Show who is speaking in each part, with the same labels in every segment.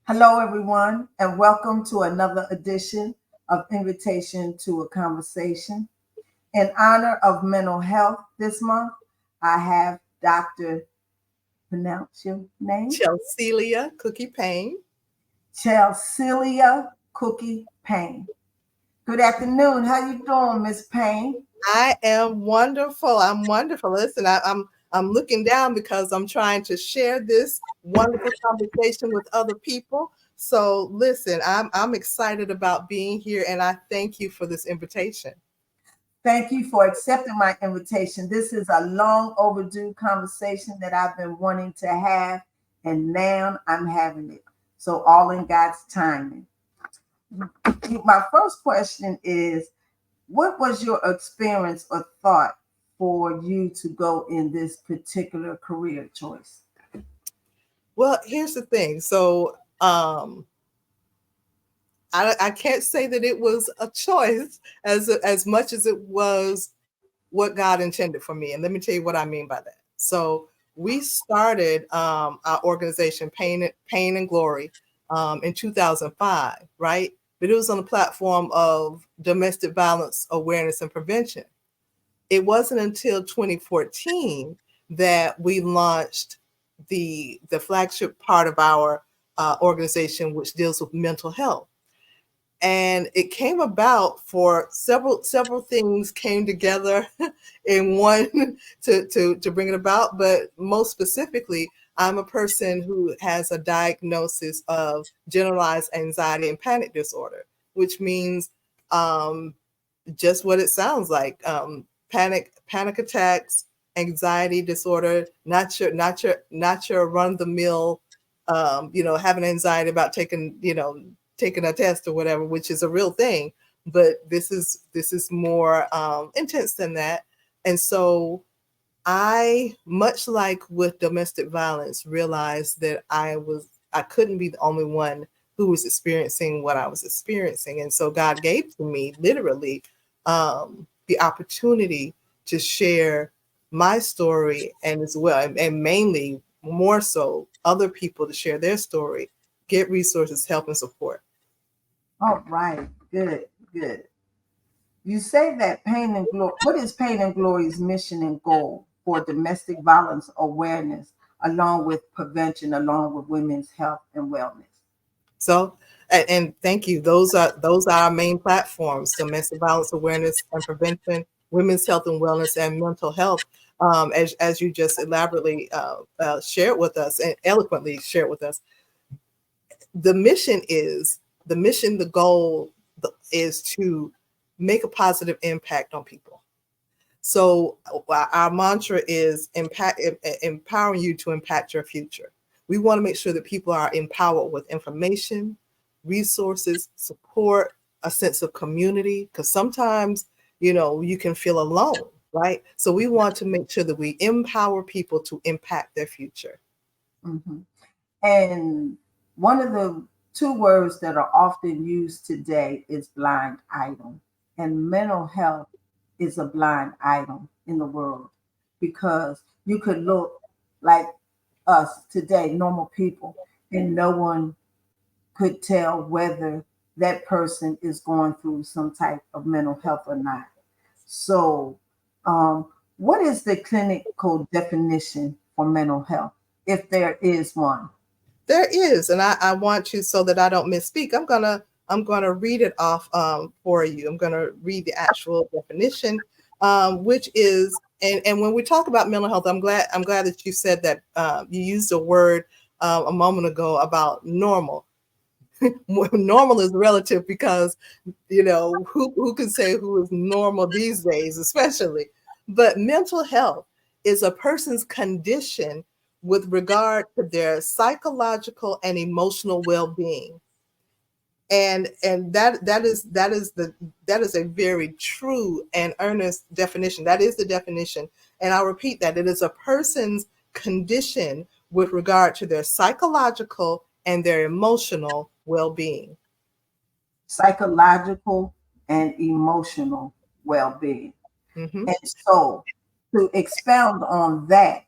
Speaker 1: Hello, everyone, and welcome to another edition of Invitation to a Conversation. In honor of mental health this month, I have Dr. Pronounce your name,
Speaker 2: Chelsealya Cookie Payne.
Speaker 1: Chelsealya Cookie Payne. Good afternoon. How you doing, Miss Payne?
Speaker 2: I am wonderful. I'm wonderful. Listen, I'm looking down because I'm trying to share this wonderful conversation with other people. So listen, I'm excited about being here, and I thank you for this invitation.
Speaker 1: Thank you for accepting my invitation. This is a long overdue conversation that I've been wanting to have, and now I'm having it. So, all in God's timing. My first question is, what was your experience or thought for you to go in this particular career choice?
Speaker 2: Well, here's the thing. I can't say that it was a choice as much as it was what God intended for me. And let me tell you what I mean by that. So we started our organization, Pain and Glory, in 2005, right? But it was on the platform of domestic violence awareness and prevention. It wasn't until 2014 that we launched the flagship part of our organization, which deals with mental health. And it came about for several things came together in one to bring it about. But most specifically, I'm a person who has a diagnosis of generalized anxiety and panic disorder, which means um, just what it sounds like: panic attacks, anxiety disorder, not your run of the mill, having anxiety about taking a test or whatever, which is a real thing. But this is more intense than that. And so I, much like with domestic violence, realized that I couldn't be the only one who was experiencing what I was experiencing. And so God gave to me literally the opportunity to share my story, and as well, and mainly more so other people to share their story, get resources, help, and support.
Speaker 1: All right, good, good. You say that Pain and Glory, what is Pain and Glory's mission and goal for domestic violence awareness, along with prevention, along with women's health and wellness?
Speaker 2: So, and thank you. Those are our main platforms: domestic violence awareness and prevention, women's health and wellness, and mental health. As you just elaborately shared with us and eloquently shared with us, the mission is the goal is to make a positive impact on people. So our mantra is empowering you to impact your future. We want to make sure that people are empowered with information, resources, support, a sense of community, because sometimes, you can feel alone, right? So we want to make sure that we empower people to impact their future.
Speaker 1: Mhm. And one of the two words that are often used today is blind item. And mental health is a blind item in the world because you could look like us today, normal people, and no one could tell whether that person is going through some type of mental health or not. So, um, what is the clinical definition for mental health, if there is one?
Speaker 2: There is, and I want to, so that I don't misspeak. I'm gonna read it off for you. I'm gonna read the actual definition, which is, and when we talk about mental health, I'm glad that you said that you used a word a moment ago about normal. Normal is relative because who can say who is normal these days, especially. But mental health is a person's condition with regard to their psychological and emotional well-being. And that is a very true and earnest definition. That is the definition. And I'll repeat that: it is a person's condition with regard to their psychological and their emotional well-being.
Speaker 1: Psychological and emotional well-being.
Speaker 2: Mhm.
Speaker 1: And so, to expound on that,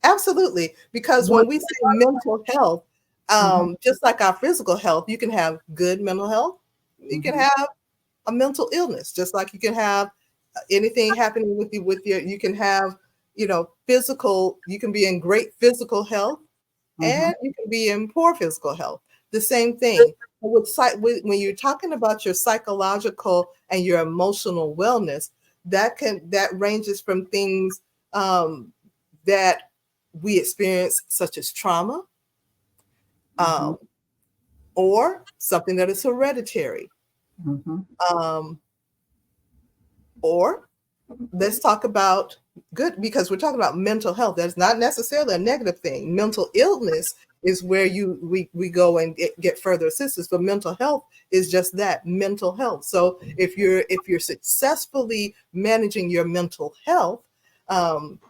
Speaker 2: Absolutely. Because
Speaker 1: what
Speaker 2: when we say mental health,
Speaker 1: Mm-hmm.
Speaker 2: Just like our physical health, you can have good mental health. You can
Speaker 1: Mm-hmm.
Speaker 2: have a mental illness, just like you can have anything happening with you you can have, physical, you can be in great physical health
Speaker 1: Mm-hmm.
Speaker 2: and you can be in poor physical health. The same thing. When you're talking about your psychological and your emotional wellness, that ranges from things um, that we experience, such as trauma,
Speaker 1: Mm-hmm.
Speaker 2: um, or something that is hereditary,
Speaker 1: Mm-hmm.
Speaker 2: um, or let's talk about good, because we're talking about mental health. That's not necessarily a negative thing. Mental illness is where we go and get further assistance, but mental health is just that, mental health. So if you're successfully managing your mental health, um,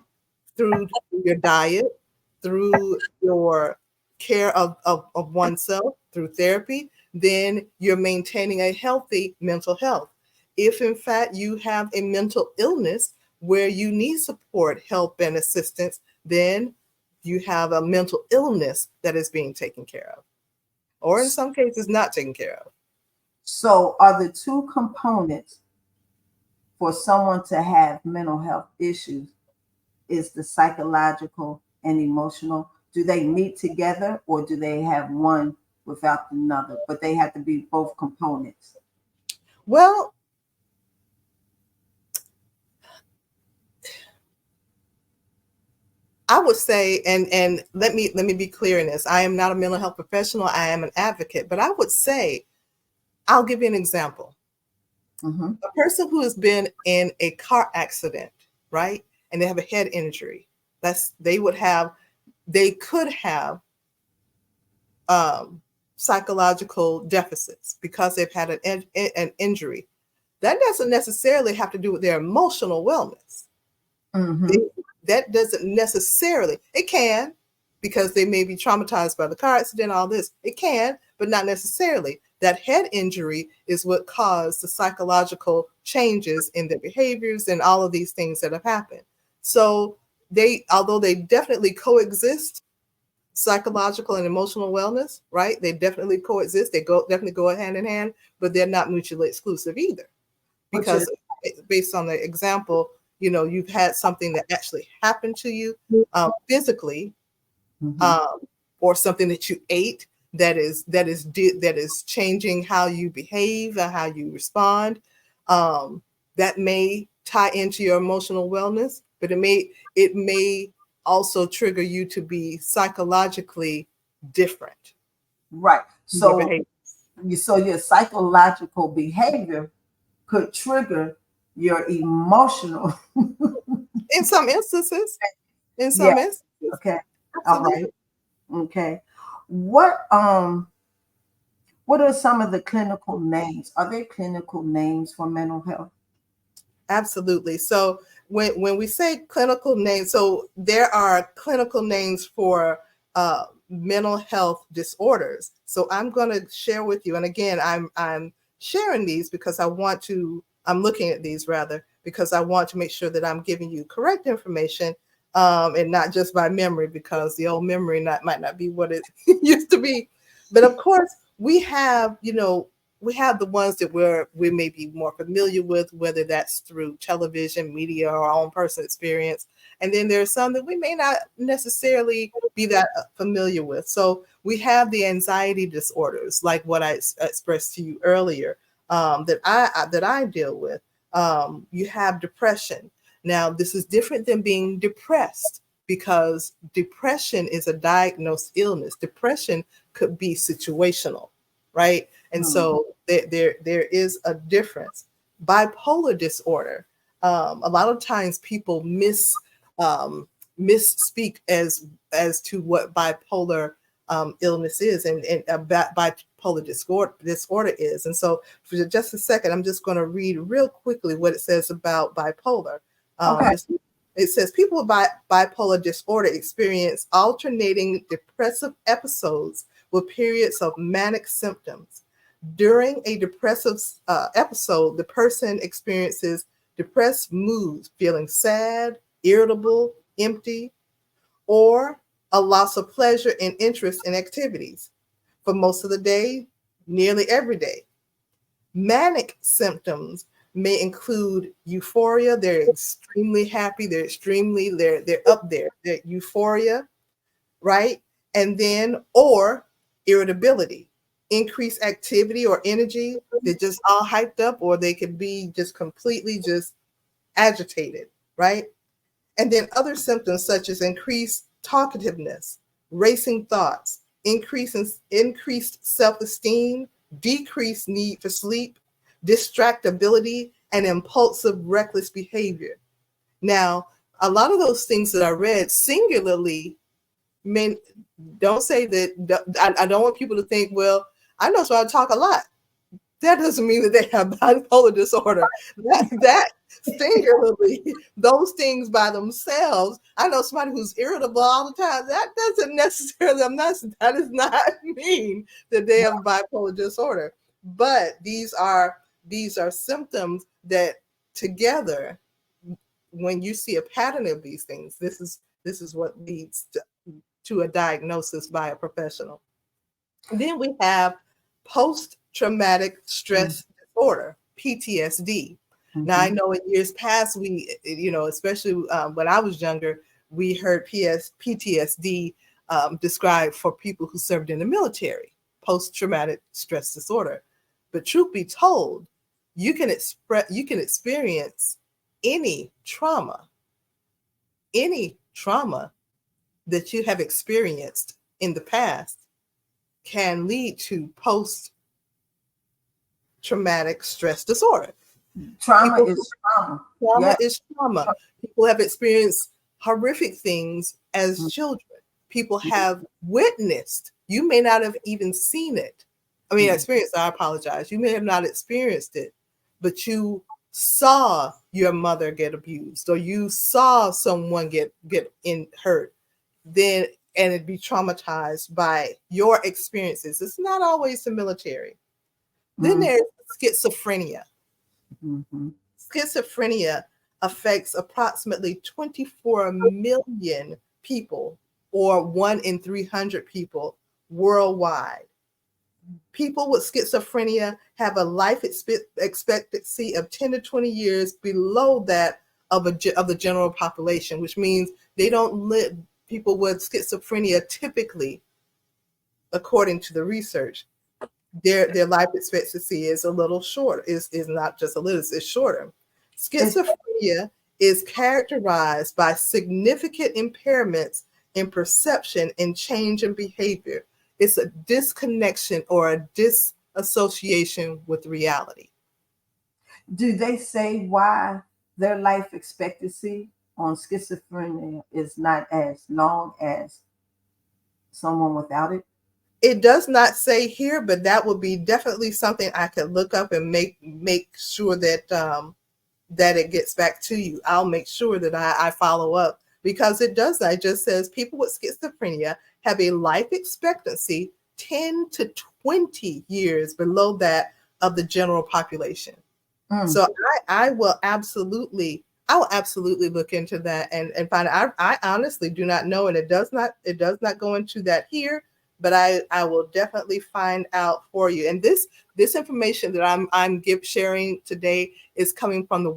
Speaker 2: through your diet, through your care of oneself, through therapy, then you're maintaining a healthy mental health. If in fact you have a mental illness where you need support, help, and assistance, then you have a mental illness that is being taken care of, or in some cases, not taken care of.
Speaker 1: So, are the two components for someone to have mental health issues is the psychological and emotional? Do they meet together or do they have one without another? But they have to be both components.
Speaker 2: Well, I would say, and let me be clear in this. I am not a mental health professional. I am an advocate, but I would say, I'll give you an example.
Speaker 1: Mm-hmm.
Speaker 2: A person who has been in a car accident, right, and they have a head injury, they could have um, psychological deficits because they've had an injury. That doesn't necessarily have to do with their emotional wellness.
Speaker 1: Mm-hmm.
Speaker 2: It, that doesn't necessarily, it can, because they may be traumatized by the car accident, all this. It can, but not necessarily. That head injury is what caused the psychological changes in their behaviors and all of these things that have happened. So although they definitely coexist, psychological and emotional wellness, right? They definitely coexist. They definitely go hand in hand, but they're not mutually exclusive either,
Speaker 1: Which is
Speaker 2: because based on the example, you've had something that actually happened to you physically,
Speaker 1: mm-hmm.
Speaker 2: um, or something that you ate that is changing how you behave and how you respond. Um, that may tie into your emotional wellness, but it may also trigger you to be psychologically different
Speaker 1: Right.
Speaker 2: in your
Speaker 1: So,
Speaker 2: behavior.
Speaker 1: so your psychological behavior could trigger your emotional.
Speaker 2: In some instances, in
Speaker 1: Yeah.
Speaker 2: some instances,
Speaker 1: Okay. All right.
Speaker 2: absolutely.
Speaker 1: Okay. What um what are some of the clinical names? Are there clinical names for mental health?
Speaker 2: Absolutely. So when we say clinical names, so there are clinical names for mental health disorders. So I'm going to share with you, and again, I'm sharing these because I'm looking at these rather because I want to make sure that I'm giving you correct information, and not just by memory, because the old memory might not be what it used to be. But of course, we have the ones that we may be more familiar with, whether that's through television, media, or our own personal experience. And then there are some that we may not necessarily be that familiar with. So we have the anxiety disorders, like what I expressed to you earlier, that I deal with. You have depression. Now, this is different than being depressed, because depression is a diagnosed illness. Depression could be situational, right? And
Speaker 1: Hmm.
Speaker 2: so there is a difference. Bipolar disorder. A lot of times people um, misspeak as to what bipolar illness is, and bipolar disorder is. And so, for just a second, I'm just going to read real quickly what it says about bipolar.
Speaker 1: Okay.
Speaker 2: Just It says people with bipolar disorder experience alternating depressive episodes with periods of manic symptoms. During a depressive episode, the person experiences depressed moods, feeling sad, irritable, empty, or a loss of pleasure and interest in activities for most of the day, nearly every day. Manic symptoms may include euphoria. They're extremely happy. They're up there. They're euphoria, right? And then, or irritability, increased activity or energy. They're just all hyped up, or they could be just completely just agitated, right? And then other symptoms such as increased talkativeness, racing thoughts, increased self-esteem, decreased need for sleep, distractibility, and impulsive, reckless behavior. Now, a lot of those things that I read singularly mean, don't say that. I don't want people to think, well, I know, so I talk a lot. That doesn't mean that they have bipolar disorder. That singularly, those things by themselves. I know somebody who's irritable all the time. That doesn't necessarily. That does not mean that they have bipolar disorder. But these are symptoms that together, when you see a pattern of these things, this is what leads to a diagnosis by a professional. And then we have post-traumatic stress disorder, PTSD. Now, I know in years past, especially when I was younger, we heard PTSD described for people who served in the military, post-traumatic stress disorder. But truth be told, you can experience any trauma that you have experienced in the past can lead to post-traumatic stress disorder.
Speaker 1: Trauma is trauma.
Speaker 2: Trauma is trauma. People have experienced horrific things as children. People have witnessed. You may not have even seen it. I mean, experienced, I apologize. You may have not experienced it, but you saw your mother get abused, or you saw someone get hurt. Then and it'd be traumatized by your experiences. It's not always the military. Then there's schizophrenia. Schizophrenia affects approximately 24 million people, or 1 in 300 people worldwide. People with schizophrenia have a life expectancy of 10 to 20 years below that of the general population, which means they don't live. People with schizophrenia typically, according to the research, their life expectancy is a little shorter. Is not just a little; it's shorter. Schizophrenia is characterized by significant impairments in perception and change in behavior. It's a disconnection or a disassociation with reality.
Speaker 1: Do they say why their life expectancy on schizophrenia is not as long as someone without it?
Speaker 2: It does not say here, but that would be definitely something I could look up and make sure that that it gets back to you. I'll make sure that I follow up, because it does not. It just says people with schizophrenia have a life expectancy 10 to 20 years below that of the general population. So I will absolutely look into that and find out. I honestly do not know, and it does not go into that here, but I will definitely find out for you. And this information that I'm sharing today is coming from the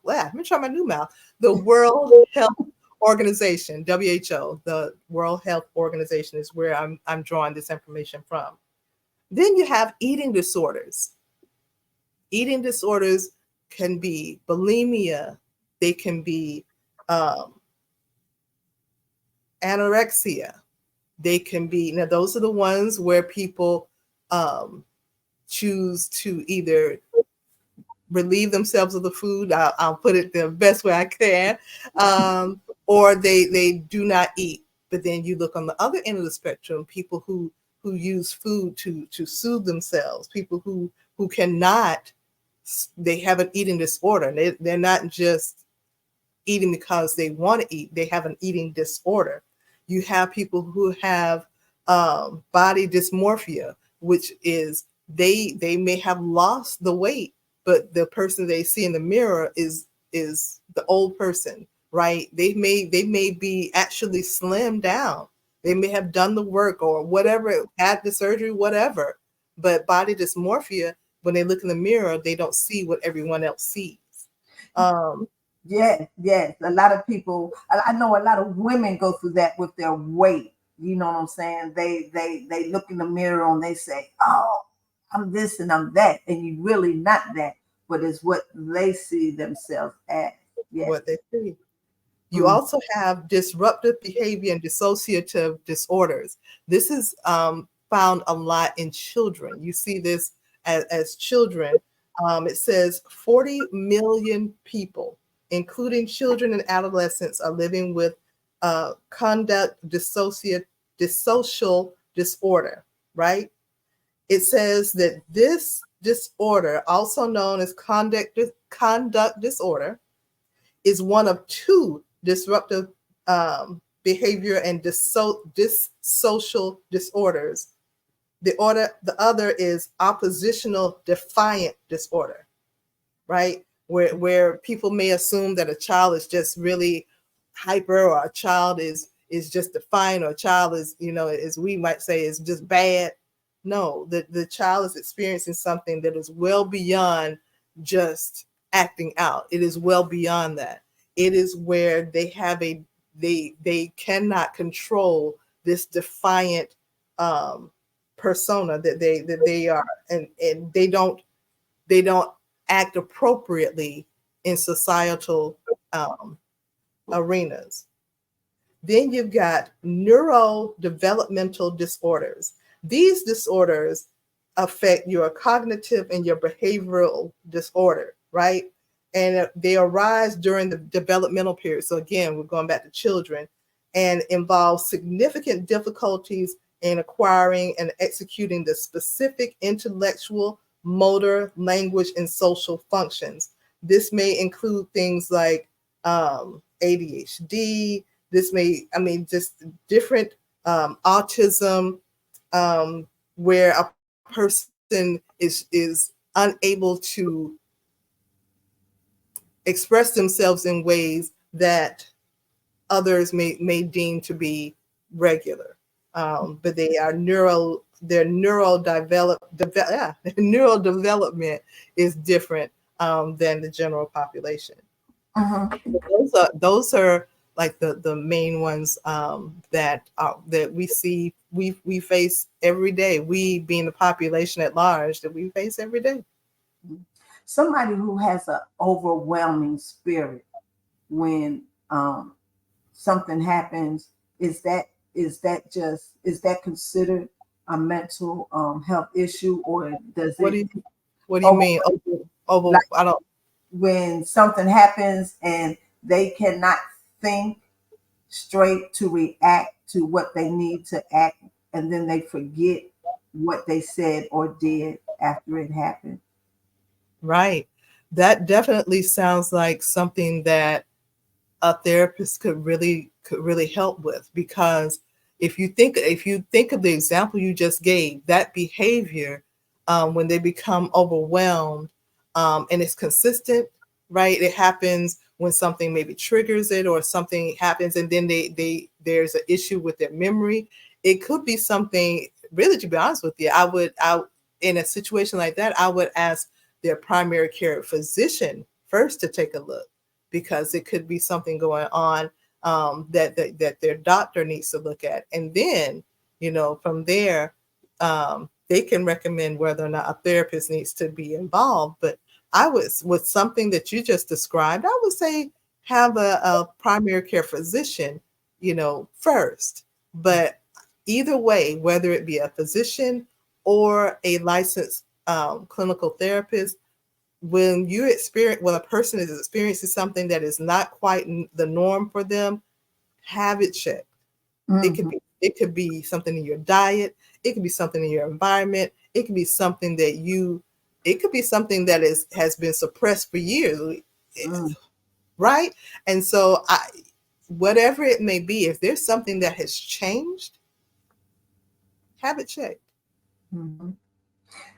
Speaker 2: let me try my new mouth. The World Health Organization, WHO, the World Health Organization is where I'm drawing this information from. Then you have eating disorders. Eating disorders can be bulimia. They can be anorexia. They can be, now those are the ones where people choose to either relieve themselves of the food. I'll put it the best way I can, or they do not eat. But then you look on the other end of the spectrum, people who use food to soothe themselves, people who cannot, they have an eating disorder. They're not just eating because they want to eat, they have an eating disorder. You have people who have body dysmorphia, which is they may have lost the weight, but the person they see in the mirror is the old person, right? They may be actually slimmed down. They may have done the work or whatever, had the surgery, whatever. But body dysmorphia, when they look in the mirror, they don't see what everyone else sees. Um,
Speaker 1: Yes, yes. A lot of people, I know a lot of women go through that with their weight. You know what I'm saying? They look in the mirror and they say, "Oh, I'm this and I'm that," and you really not that, but it's what they see themselves as. Yes.
Speaker 2: what they see. You
Speaker 1: Mm,
Speaker 2: also have disruptive behavior and dissociative disorders. This is found a lot in children. You see this as children. It says 40 million people, including children and adolescents, are living with conduct dissocial disorder, right? It says that this disorder, also known as conduct disorder, is one of two disruptive behavior and dissocial disorders. The other is oppositional defiant disorder, right? Where people may assume that a child is just really hyper, or a child is just defiant, or a child is, as we might say, is just bad. No, the child is experiencing something that is well beyond just acting out. It is well beyond that. It is where they have they cannot control this defiant um persona that they are, and they don't act appropriately in societal um, arenas. Then you've got neurodevelopmental disorders. These disorders affect your cognitive and your behavioral disorder, right? And they arise during the developmental period. So again, we're going back to children, and involve significant difficulties in acquiring and executing the specific intellectual, motor, language, and social functions. This may include things like ADHD. This may, I mean, just different autism, where a person is unable to express themselves in ways that others may deem to be regular. But their neural development is different than the general population.
Speaker 1: mhm.
Speaker 2: Those are like the main ones that we see, we face every day. We being the population at large, that we face every day.
Speaker 1: Somebody who has an overwhelming spirit when something happens, is that considered a mental health issue, or does
Speaker 2: What
Speaker 1: it
Speaker 2: do you what do you
Speaker 1: over
Speaker 2: mean? Over,
Speaker 1: like
Speaker 2: I don't.
Speaker 1: when something happens and they cannot think straight to react to what they need to act, and then they forget what they said or did after it happened?
Speaker 2: Right. That definitely sounds like something that a therapist could really help with, because if you think of the example you just gave, that behavior, when they become overwhelmed, and it's consistent, right? It happens when something maybe triggers it, or something happens and then they there's an issue with their memory. It could be something, really, to be honest with you, I in a situation like that, I would ask their primary care physician first to take a look, because it could be something going on, that their doctor needs to look at. And then, from there, they can recommend whether or not a therapist needs to be involved. But I was, with something that you just described, I would say have a primary care physician, first. But either way, whether it be a physician or a licensed clinical therapist, when a person is experiencing something that is not quite the norm for them, have it checked.
Speaker 1: Mhm,
Speaker 2: It could be something in your diet, it could be something in your environment, it could be something that has been suppressed for years,
Speaker 1: mhm,
Speaker 2: right? And so, whatever it may be, if there's something that has changed, have it checked.
Speaker 1: mhm.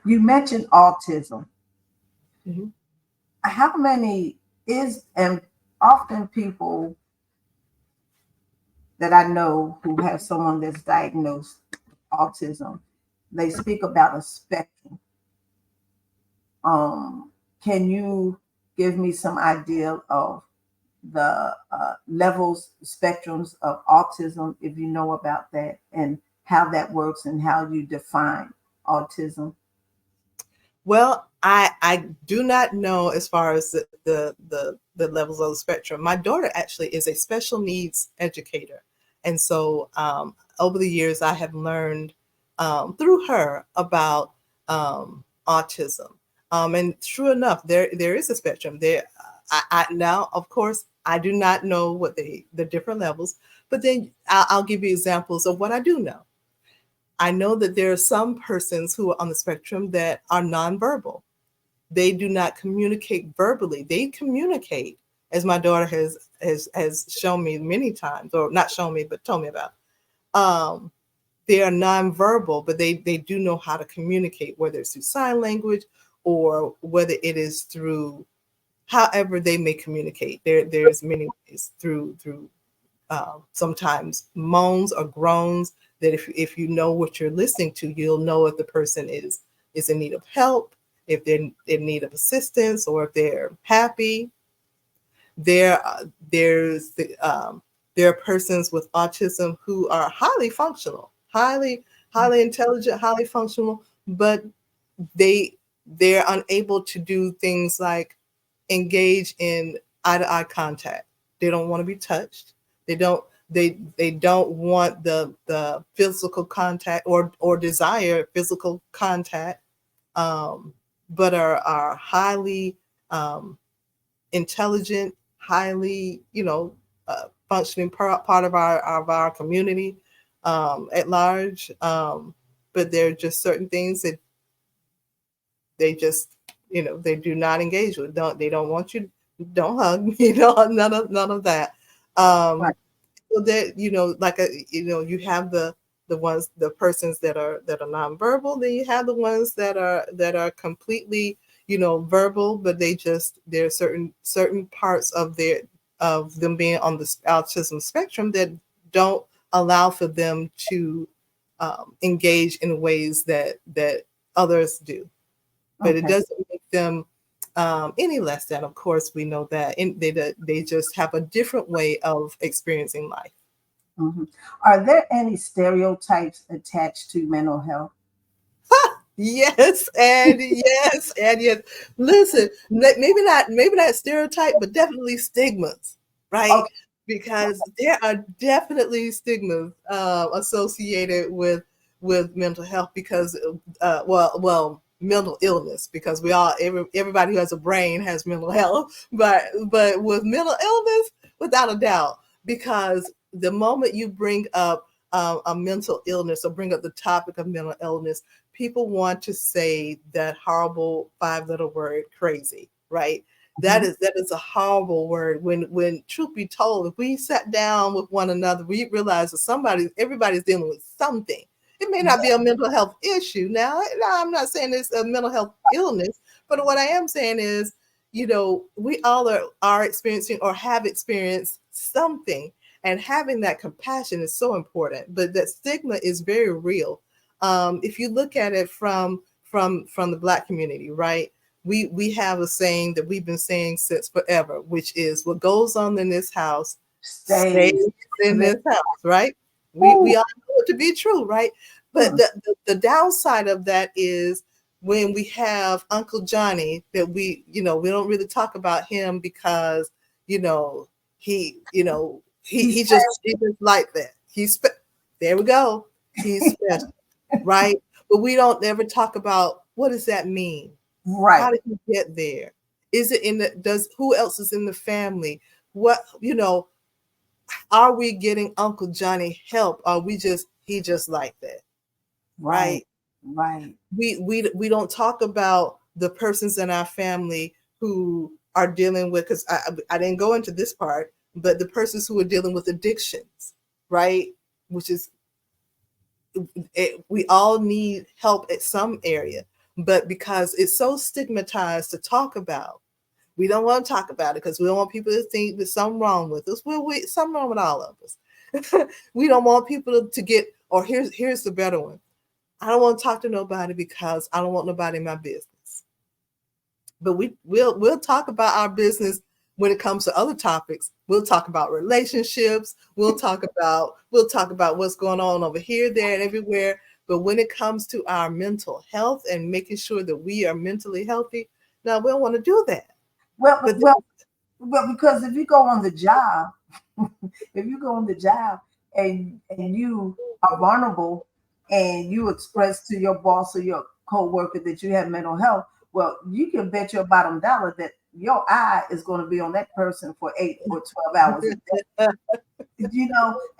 Speaker 1: You mentioned autism.
Speaker 2: Mhm.
Speaker 1: How many is, and often people that I know who have someone that's diagnosed autism, they speak about a spectrum. Um, can you give me some idea of the levels, spectrums of autism, if you know about that, and how that works and how you define autism?
Speaker 2: Well, I do not know as far as the levels of the spectrum. My daughter actually is a special needs educator, and so over the years I have learned through her about autism. And true enough, there is a spectrum there. I now, of course, I do not know what the different levels, but then I'll give you examples of what I do know. I know that there are some persons who are on the spectrum that are nonverbal. They do not communicate verbally. They communicate, as my daughter has shown me many times, or not shown me, but told me about. Um, they are nonverbal, but they do know how to communicate, whether it's through sign language or whether it is through however they may communicate. There's many ways through sometimes moans or groans that if you know what you're listening to, you'll know if the person is in need of help, if they're in need of assistance, or if they're happy. There, there's there are persons with autism who are highly functional, highly intelligent, highly functional, but they they're unable to do things like engage in eye to eye contact. They don't want to be touched. They don't they don't want the physical contact or desire physical contact, um, but are highly um, intelligent, highly functioning part of our community at large. But there are just certain things that they just they do not engage with. They don't want you. Don't hug. None of that.
Speaker 1: Right.
Speaker 2: Um, so that like you have the persons that are nonverbal. Then you have the ones that are completely verbal, but there are certain parts of them being on the autism spectrum that don't allow for them to engage in ways that others do, but it
Speaker 1: Okay.
Speaker 2: doesn't make them any less than. Of course, we know that they just have a different way of experiencing life.
Speaker 1: Hmm. Are there any stereotypes attached to mental health?
Speaker 2: Yes, and yes, and yes. Listen, maybe not stereotype, but definitely stigmas, right?
Speaker 1: Okay.
Speaker 2: Because there are definitely stigmas associated with mental health because mental illness, because everybody who has a brain has mental health, but with mental illness, without a doubt, because the moment you bring up a mental illness or bring up the topic of mental illness, people want to say that horrible five-letter word, crazy, right? that
Speaker 1: Mhm.
Speaker 2: is that is a horrible word. When truth be told, if we sat down with one another, we realize that everybody's dealing with something. It may not be a mental health issue. Now I'm not saying it's a mental health illness, but what I am saying is, we all are experiencing or have experienced something, and having that compassion is so important. But that stigma is very real. If you look at it from the Black community, right? We have a saying that we've been saying since forever, which is, what goes on in this house stays
Speaker 1: Stays.
Speaker 2: in this house, right? We
Speaker 1: Ooh.
Speaker 2: all know it to be true, right? But
Speaker 1: Hmm.
Speaker 2: the downside of that is when we have Uncle Johnny, that we don't really talk about him because you know he you know
Speaker 1: He's
Speaker 2: he just like that. There we go. He's special, right? But we don't ever talk about, what does that mean?
Speaker 1: right.
Speaker 2: How did he get there? Is it in the does who else is in the family? What are we getting Uncle Johnny help? Are we just he just like that,
Speaker 1: Right.
Speaker 2: right?
Speaker 1: Right.
Speaker 2: We don't talk about the persons in our family who are dealing with, because I didn't go into this part, but the persons who are dealing with addictions, right? Which is we all need help at some area, but because it's so stigmatized to talk about, we don't want to talk about it because we don't want people to think there's something wrong with us. Something wrong with all of us. We don't want people to get, or here's the better one. I don't want to talk to nobody because I don't want nobody in my business. But we'll talk about our business when it comes to other topics. We'll talk about relationships. We'll talk about what's going on over here, there, and everywhere. But when it comes to our mental health and making sure that we are mentally healthy, now we don't want to do that.
Speaker 1: Well,
Speaker 2: But
Speaker 1: well, well, because if you go on the job, if you go on the job and you are vulnerable and you express to your boss or your coworker that you have mental health, well, you can bet your bottom dollar that your eye is going to be on that person for 8 or 12 hours a day.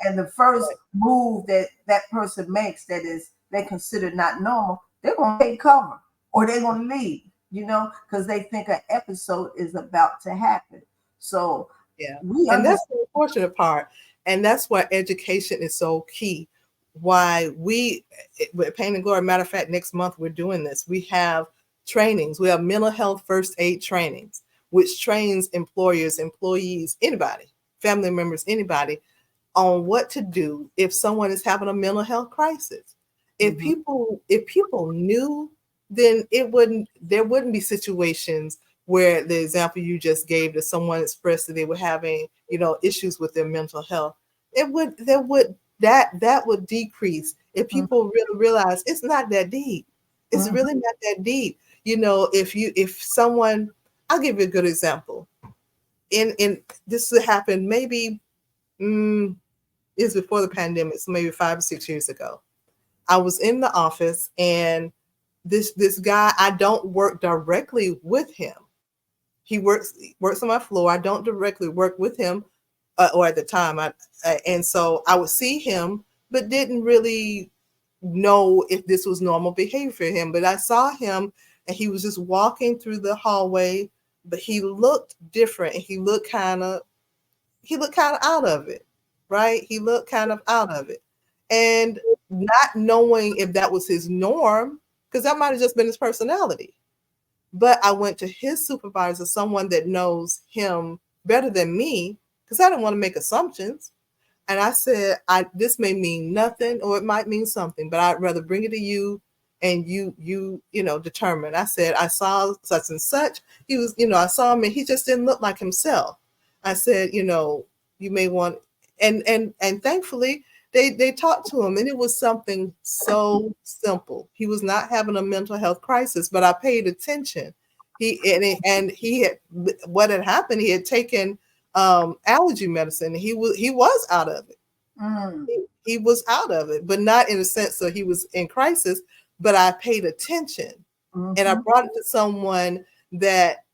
Speaker 1: And the first move that that person makes that is they consider not normal, they're going to take cover or they're going to leave, because they think an episode is about to happen. So
Speaker 2: yeah,
Speaker 1: we
Speaker 2: and
Speaker 1: understand.
Speaker 2: that's the unfortunate part, and that's why education is so key. Why we with Pain and Glory. Matter of fact, next month we're doing this. We have trainings. We have mental health first aid trainings, which trains employers, employees, anybody, family members, anybody on what to do if someone is having a mental health crisis.
Speaker 1: Mhm,
Speaker 2: If people knew, then there wouldn't be situations where the example you just gave, that someone expressed that they were having, issues with their mental health. It would there would that would decrease if
Speaker 1: mhm,
Speaker 2: people really realize it's not that deep. It's
Speaker 1: mhm,
Speaker 2: really not that deep. If someone, I'll give you a good example. In This happened maybe, mm, is before the pandemic, so maybe 5 or 6 years ago. I was in the office, and this guy, I don't work directly with him. He works on my floor. I don't directly work with him, or at the time, and so I would see him, but didn't really know if this was normal behavior for him. But I saw him, and he was just walking through the hallway, but he looked different, and he looked kind of out of it, right? He looked kind of out of it. And not knowing if that was his norm, because that might have just been his personality. But I went to his supervisor, someone that knows him better than me, because I didn't want to make assumptions. And I said, this may mean nothing or it might mean something, but I'd rather bring it to you and determine. I said, I saw such and such. I saw him and he just didn't look like himself. I said, you may want, and thankfully they talked to him, and it was something so simple. He was not having a mental health crisis, but I paid attention. He had, what had happened, he had taken allergy medicine. He was out of it.
Speaker 1: mhm,
Speaker 2: He was out of it, but not in a sense that he was in crisis. But I paid attention, and I
Speaker 1: mhm,
Speaker 2: brought it to someone that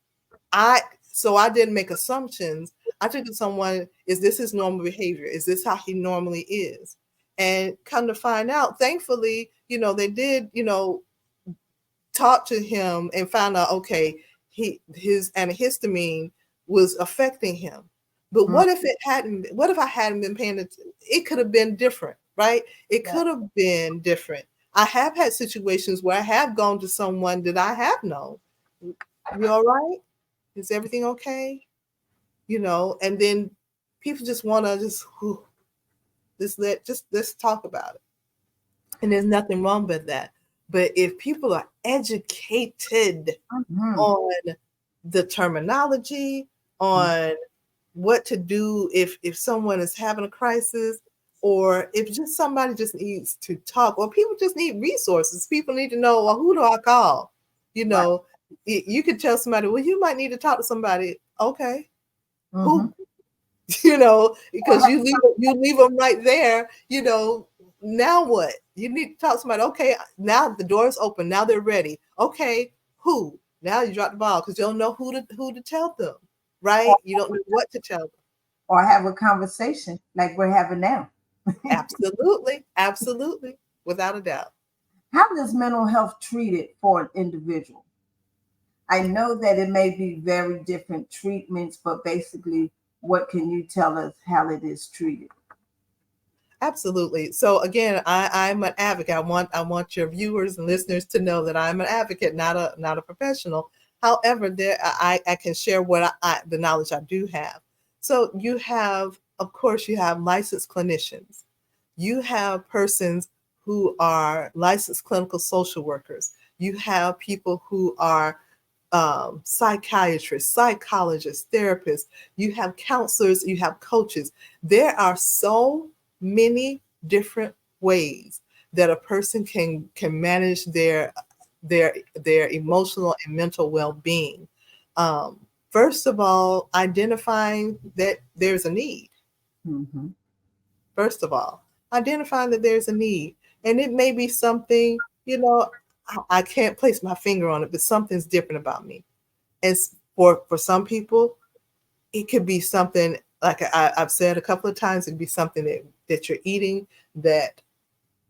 Speaker 2: I so I didn't make assumptions. I took it to someone, is this his normal behavior? Is this how he normally is? And come to find out, thankfully, they did, talk to him and found out, okay, his antihistamine was affecting him. But
Speaker 1: mhm.
Speaker 2: what if I hadn't been paying attention? It could have been different, right? It
Speaker 1: Yeah.
Speaker 2: could have been different. I have had situations where I have gone to someone that I have known. You all right? Is everything okay? And then people just want to just whew, just let's talk about it. And there's nothing wrong with that. But if people are educated
Speaker 1: Mhm,
Speaker 2: on the terminology,
Speaker 1: mhm.
Speaker 2: on what to do if someone is having a crisis, or if just somebody just needs to talk, or people just need resources. People need to know, well, who do I call? You
Speaker 1: Right.
Speaker 2: know, you could tell somebody, well, you might need to talk to somebody. Okay,
Speaker 1: Mhm.
Speaker 2: who? Because you leave them right there. Now what? You need to talk to somebody. Okay, now the door's open. Now they're ready. Okay, who? Now you drop the ball because you don't know who to tell them,
Speaker 1: Or,
Speaker 2: right? You don't know what to tell them.
Speaker 1: or have a conversation like we're having now.
Speaker 2: Absolutely, absolutely, without a doubt.
Speaker 1: How is mental health treated for an individual? I know that it may be very different treatments, but basically, what can you tell us how it is treated?
Speaker 2: Absolutely. So again, I'm an advocate. I want your viewers and listeners to know that I'm an advocate, not a professional. However, I can share what the knowledge I do have. So you have of course, you have licensed clinicians. You have persons who are licensed clinical social workers. You have people who are psychiatrists, psychologists, therapists. You have counselors. You have coaches. There are so many different ways that a person can manage their emotional and mental well-being. Um, First of all, identifying that there's a need.
Speaker 1: Mm-hmm.
Speaker 2: First of all, identifying that there's a need. And it may be something, I can't place my finger on it, but something's different about me. And for some people, it could be something like I've said a couple of times, it could be something that you're eating that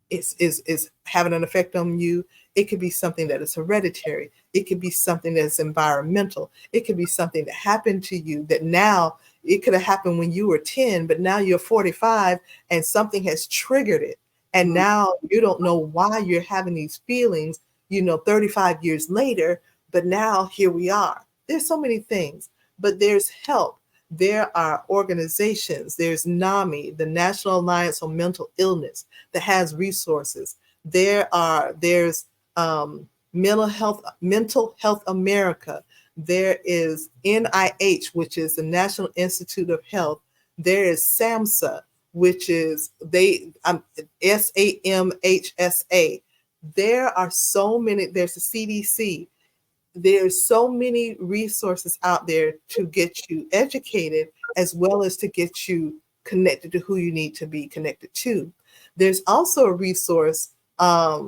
Speaker 2: is having an effect on you. It could be something that is hereditary. It could be something that's environmental. It could be something that happened to you that now it could have happened when you were 10, but now you're 45 and something has triggered it. And now you don't know why you're having these feelings, 35 years later, but now here we are. There's so many things, but there's help. There are organizations. There's NAMI, the National Alliance on Mental Illness, that has resources. There's Mental Health America. There is NIH, which is the National Institute of Health. There is SAMHSA, which is SAMHSA. There are so many. There's the CDC. There's so many resources out there to get you educated as well as to get you connected to who you need to be connected to. There's also a resource uh,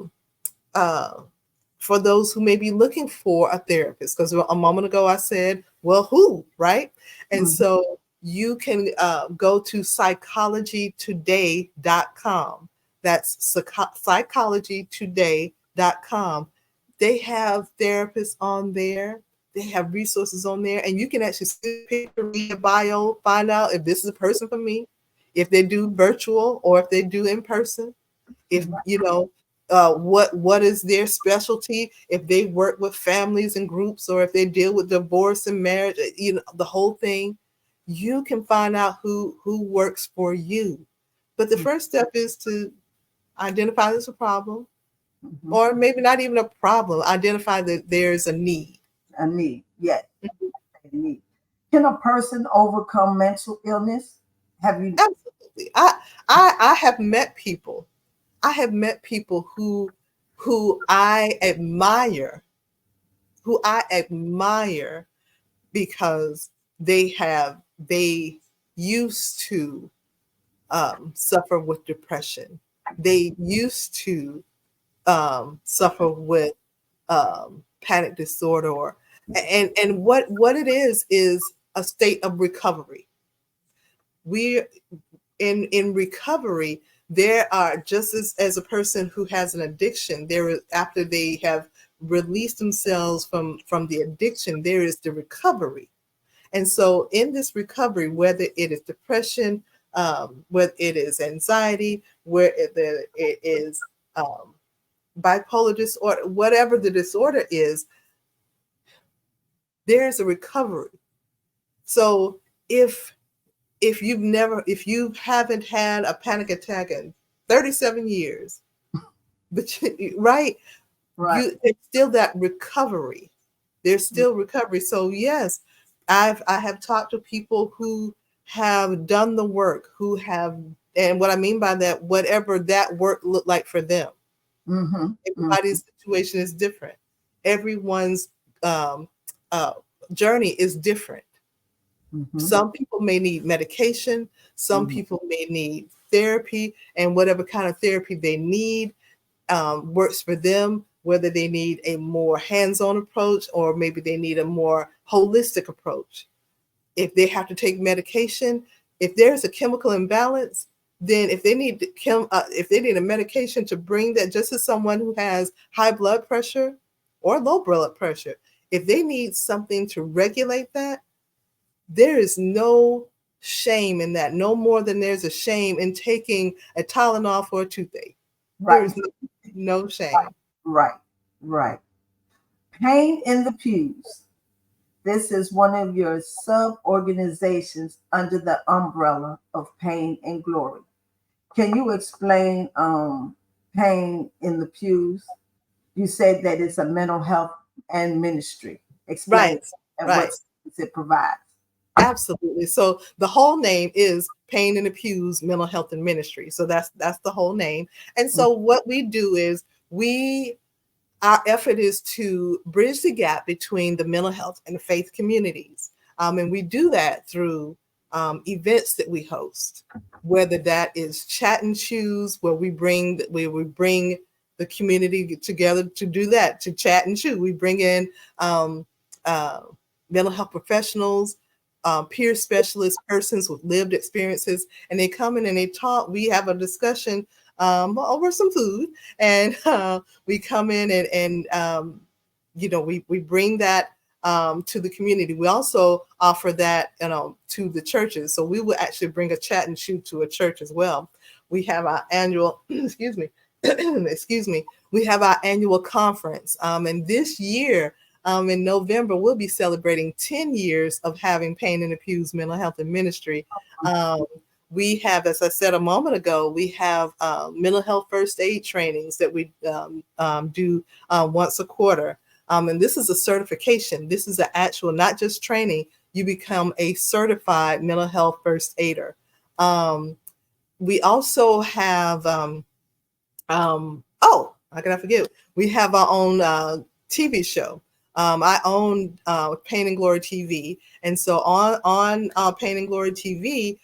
Speaker 2: for those who may be looking for a therapist, because a moment ago I said, well, who, right? And
Speaker 1: Mm-hmm.
Speaker 2: so you can go to psychologytoday.com. That's psychologytoday.com. They have therapists on there. They have resources on there, and you can actually see a picture, read a bio, find out if this is a person for me, if they do virtual or if they do in person, if what is their specialty, if they work with families and groups, or if they deal with divorce and marriage, the whole thing. You can find out who works for you. But the first step is to identify there's a problem,
Speaker 1: Mm-hmm.
Speaker 2: or maybe not even a problem, identify that there's a need.
Speaker 1: A need, yes, a need. Can a person overcome mental illness? Have you?
Speaker 2: Absolutely. I have met people. I have met people who I admire, who I admire because they used to suffer with depression. They used to suffer with panic disorder, and what it is a state of recovery. We in recovery, there are, just as a person who has an addiction, there is, after they have released themselves from the addiction, there is the recovery. And so in this recovery, whether it is depression, whether it is anxiety, where it is bipolar disorder, whatever the disorder is, there is a recovery. So if you haven't had a panic attack in 37 years, but right,
Speaker 1: Right.
Speaker 2: there's still that recovery. There's still recovery. So yes, I have talked to people who have done the work, who have, and what I mean by that, whatever that work looked like for them.
Speaker 1: Mm-hmm.
Speaker 2: Everybody's situation is different. Everyone's um, uh, journey is different.
Speaker 1: Mm-hmm.
Speaker 2: Some people may need medication, some
Speaker 1: Mm-hmm.
Speaker 2: people may need therapy, and whatever kind of therapy they need works for them, whether they need a more hands-on approach or maybe they need a more holistic approach. If they have to take medication, if there's a chemical imbalance, then if they need if they need a medication to bring that, just as someone who has high blood pressure or low blood pressure, if they need something to regulate that, there is no shame in that, no more than there's a shame in taking a Tylenol for a toothache. There
Speaker 1: Right.
Speaker 2: is no shame.
Speaker 1: Right. Right. Pain in the pews. this is one of your sub organizations under the umbrella of Pain and Glory. Can you explain Pain in the Pews? You said that it's a mental health and ministry. Explain
Speaker 2: Right,
Speaker 1: and what
Speaker 2: right.
Speaker 1: service it provides.
Speaker 2: Absolutely. So the whole name is Payne in the Pews Mental Health and Ministry. So that's the whole name. And so what we do is we our effort is to bridge the gap between the mental health and the faith communities. And we do that through events that we host, whether that is chat and choose, where we bring the community together to do that, to chat and choose. We bring in um, uh, mental health professionals, peer specialists, persons with lived experiences, and they come in and they talk. We have a discussion over some food, and we come in and we bring that to the community. We also offer that to the churches. So we will actually bring a chat and shoot to a church as well. We have our annual excuse me excuse me, we have our annual conference, and this year in November we'll be celebrating 10 years of having Pain in the Pews Mental Health and Ministry. um, we have, as I said a moment ago, we have mental health first aid trainings that we do once a quarter. And this is a certification. This is an actual, not just training, you become a certified mental health first aider. Um, we also have, how can I forget? We have our own TV show. I own Pain and Glory TV, and so on Pain and Glory TV,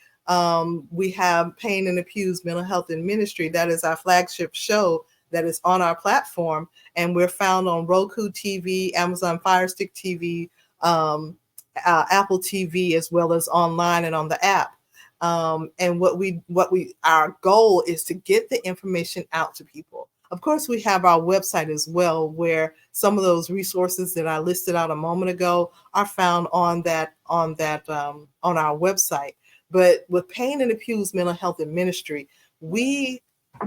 Speaker 2: we have Pain in the Pews Mental Health and Ministry. That is our flagship show that is on our platform, and we're found on Roku TV, Amazon Fire Stick TV, Apple TV, as well as online and on the app. And our goal is to get the information out to people. Of course, we have our website as well, where some of those resources that I listed out a moment ago are found on our website. But with Pain and the Pews Mental Health and Ministry,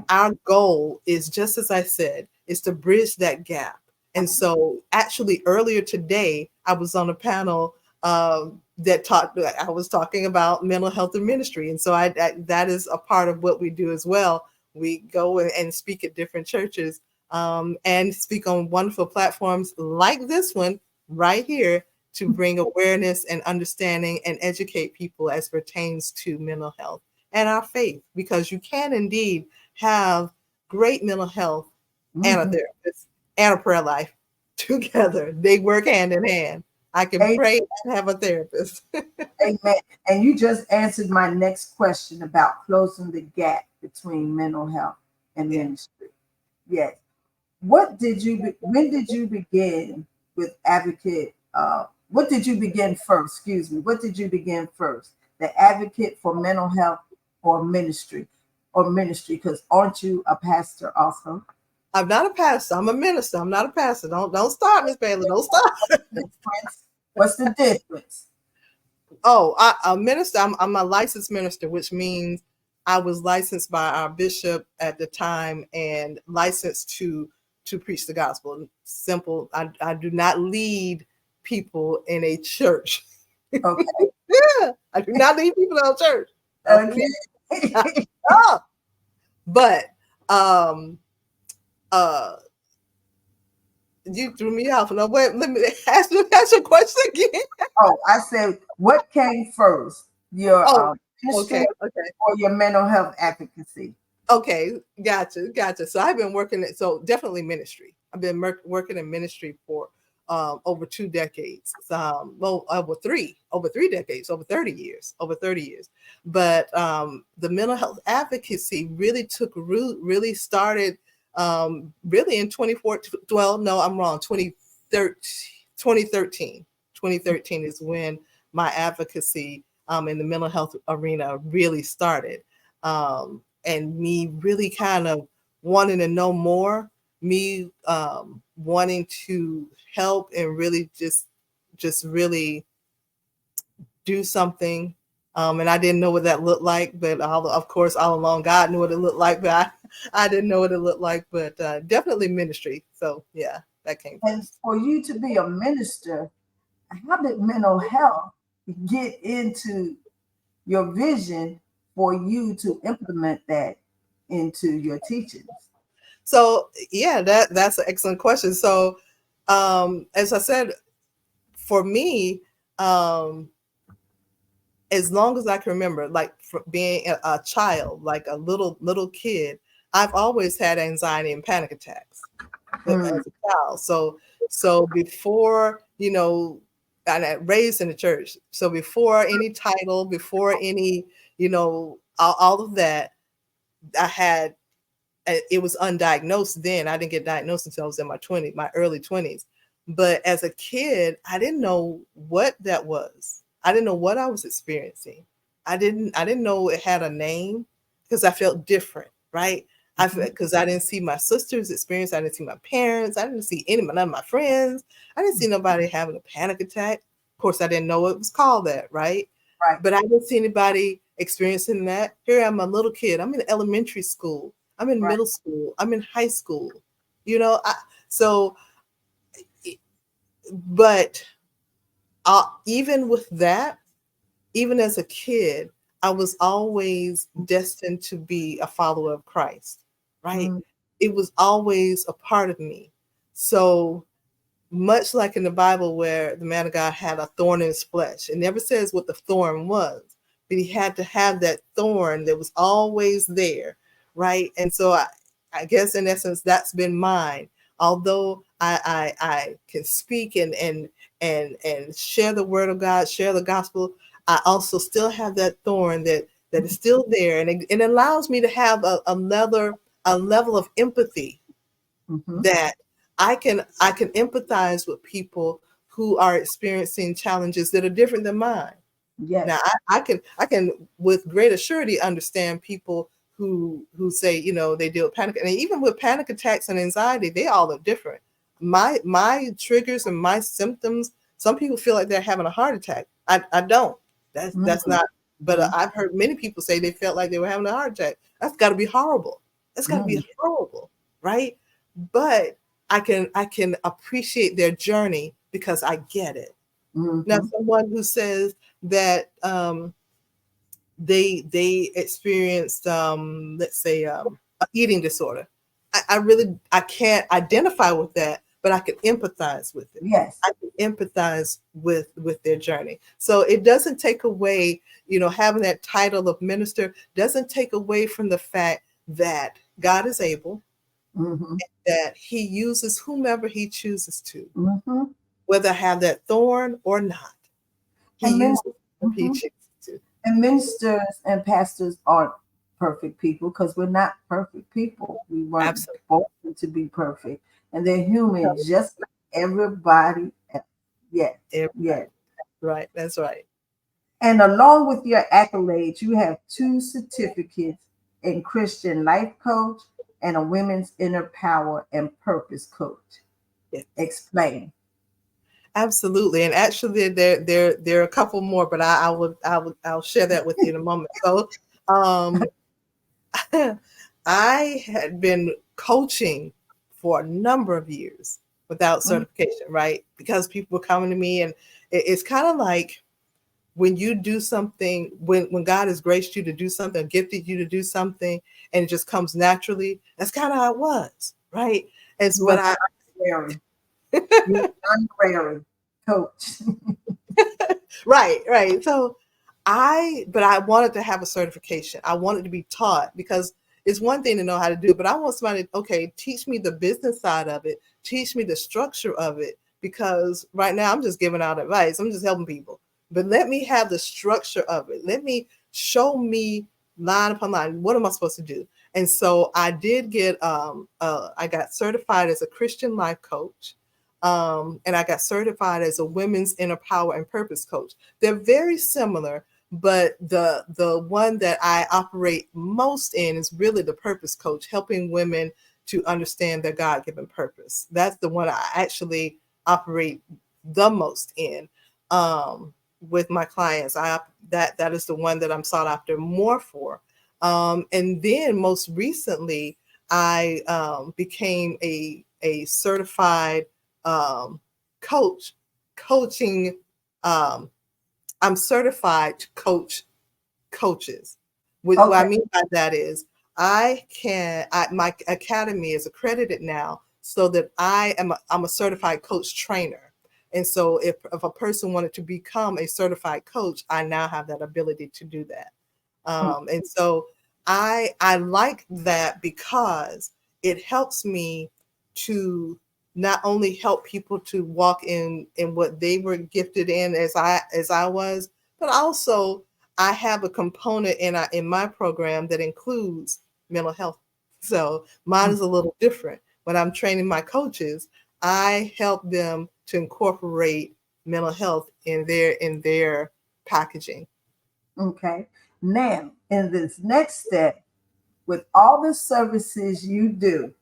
Speaker 2: our goal is, just as I said, is to bridge that gap. And so actually earlier today, I was on a panel I was talking about mental health and ministry. And so that is a part of what we do as well. We go and speak at different churches, and speak on wonderful platforms like this one right here, to bring awareness and understanding and educate people as pertains to mental health and our faith, because you can indeed have great mental health and a
Speaker 1: Mhm.
Speaker 2: therapist and a prayer life together. They work hand in hand. I can
Speaker 1: A-
Speaker 2: pray and have a therapist.
Speaker 1: Amen. And you just answered my next question about closing the gap between mental health and
Speaker 2: Yeah.
Speaker 1: ministry. Yes. When did you begin with advocate? What did you begin first? Excuse me. What did you begin first? The advocate for mental health or ministry? Or ministry? Because aren't you a pastor also?
Speaker 2: I'm not a pastor. I'm a minister. I'm not a pastor. Don't start, Miss Bailey. Don't start.
Speaker 1: Difference? What's the difference?
Speaker 2: Oh, a minister. I'm a licensed minister, which means I was licensed by our bishop at the time and licensed to preach the gospel. Simple. I do not lead people in a church.
Speaker 1: Okay.
Speaker 2: Yeah, I do not lead people in a church.
Speaker 1: Okay.
Speaker 2: Oh, but um uh you threw me off. No, wait, let me ask your question again.
Speaker 1: Oh, I said, what came first, your
Speaker 2: Oh, okay,
Speaker 1: ministry
Speaker 2: okay.
Speaker 1: or your mental health advocacy?
Speaker 2: Okay, gotcha. So I've been working at, so definitely ministry. I've been working in ministry for over 2 decades. Well, over three decades, over 30 years. But the mental health advocacy really took root, really started really in 2014. Well, no, I'm wrong. 2013. 2013 is when my advocacy in the mental health arena really started. And me really kind of wanting to know more, me wanting to help and really just really do something. And I didn't know what that looked like, but of course, all along, God knew what it looked like, but I didn't know what it looked like, but definitely ministry. So yeah, that came
Speaker 1: And
Speaker 2: first.
Speaker 1: for you to be a minister, how did mental health get into your vision for you to implement that into your teachings?
Speaker 2: So yeah, that's an excellent question. So as I said, for me, um, as long as I can remember, like being a child, like a little kid, I've always had anxiety and panic attacks
Speaker 1: Mm,
Speaker 2: as a child. So before, and I raised in the church. So before any title, before any, all of that, I had it was undiagnosed then. I didn't get diagnosed until I was in my early 20s. But as a kid, I didn't know what that was. I didn't know what I was experiencing. I didn't know it had a name because I felt different, right? I
Speaker 1: mhm,
Speaker 2: Because I didn't see my sister's experience, I didn't see my parents, I didn't see none of my friends, I didn't see nobody having a panic attack. Of course, I didn't know it was called that, right?
Speaker 1: right.
Speaker 2: But I didn't see anybody experiencing that. Here I'm a little kid. I'm in elementary school. I'm in
Speaker 1: Right.
Speaker 2: middle school. I'm in high school. You know, I, so, but even with that, even as a kid, I was always destined to be a follower of Christ, right?
Speaker 1: Mm,
Speaker 2: It was always a part of me. So much like in the Bible where the man of God had a thorn in his flesh. It never says what the thorn was, but he had to have that thorn that was always there, right? And so I guess in essence that's been mine. Although I can speak and share the word of God, share the gospel, I also still have that thorn that is still there, and it allows me to have a level of empathy
Speaker 1: mhm.
Speaker 2: that I can empathize with people who are experiencing challenges that are different than mine. Now
Speaker 1: Yes.
Speaker 2: I can with great assurity understand people who say, they deal with panic, and even with panic attacks and anxiety, they all are different. My triggers and my symptoms, some people feel like they're having a heart attack. I don't. That's
Speaker 1: Mm,
Speaker 2: not, but
Speaker 1: mhm,
Speaker 2: I've heard many people say they felt like they were having a heart attack. That's got to be horrible. That's got to
Speaker 1: mm,
Speaker 2: be horrible, right? But I can appreciate their journey because I get it. Now,
Speaker 1: mhm.
Speaker 2: someone who says that they experienced, let's say, a eating disorder, I can't identify with that, but I can empathize with it.
Speaker 1: Yes.
Speaker 2: I can empathize with their journey. So it doesn't take away, having that title of minister doesn't take away from the fact that God is able,
Speaker 1: Mhm,
Speaker 2: that He uses whomever He chooses to,
Speaker 1: mhm.
Speaker 2: whether I have that thorn or not. He
Speaker 1: And
Speaker 2: uses whomever He
Speaker 1: mhm.
Speaker 2: chooses to.
Speaker 1: And ministers and pastors aren't perfect people because we're not perfect people. We weren't
Speaker 2: Absolutely.
Speaker 1: born to be perfect, and they're human just like everybody else. Yes, yes.
Speaker 2: Everybody. Right. That's right.
Speaker 1: And along with your accolades, you have two certificates in Christian life coach and a women's inner power and purpose coach.
Speaker 2: Yes.
Speaker 1: Explain.
Speaker 2: Absolutely. And actually there are a couple more, but I'll share that with you in a moment. So um I had been coaching for a number of years without
Speaker 1: Mm,
Speaker 2: certification, right? Because people were coming to me, and it's kind of like when you do something, when God has graced you to do something, gifted you to do something, and it just comes naturally. That's kind of how it was, right? As
Speaker 1: you are
Speaker 2: but I
Speaker 1: honorary. You're honorary coach.
Speaker 2: Right, right. So but I wanted to have a certification. I wanted to be taught because it's one thing to know how to do it, but I want somebody to, okay, teach me the business side of it, teach me the structure of it, because right now I'm just giving out advice. I'm just helping people. But let me have the structure of it. Let me show me line upon line. What am I supposed to do? And so I did get I got certified as a Christian life coach. And I got certified as a women's inner power and purpose coach. They're very similar, but the one that I operate most in is really the purpose coach, helping women to understand their God-given purpose. That's the one I actually operate the most in with my clients. That is the one that I'm sought after more for. And then most recently, I became a certified um, coach coaching. Um, I'm certified to coach coaches. What I
Speaker 1: Okay.
Speaker 2: mean by that is my academy is accredited now so that I'm a certified coach trainer. And so if a person wanted to become a certified coach, I now have that ability to do that.
Speaker 1: Mm.
Speaker 2: And so I like that because it helps me to not only help people to walk in what they were gifted in as I was, but also I have a component in my program that includes mental health. So mine
Speaker 1: Mm.
Speaker 2: is a little different. When I'm training my coaches, I help them to incorporate mental health in their packaging.
Speaker 1: Okay. Now, in this next step, with all the services you do,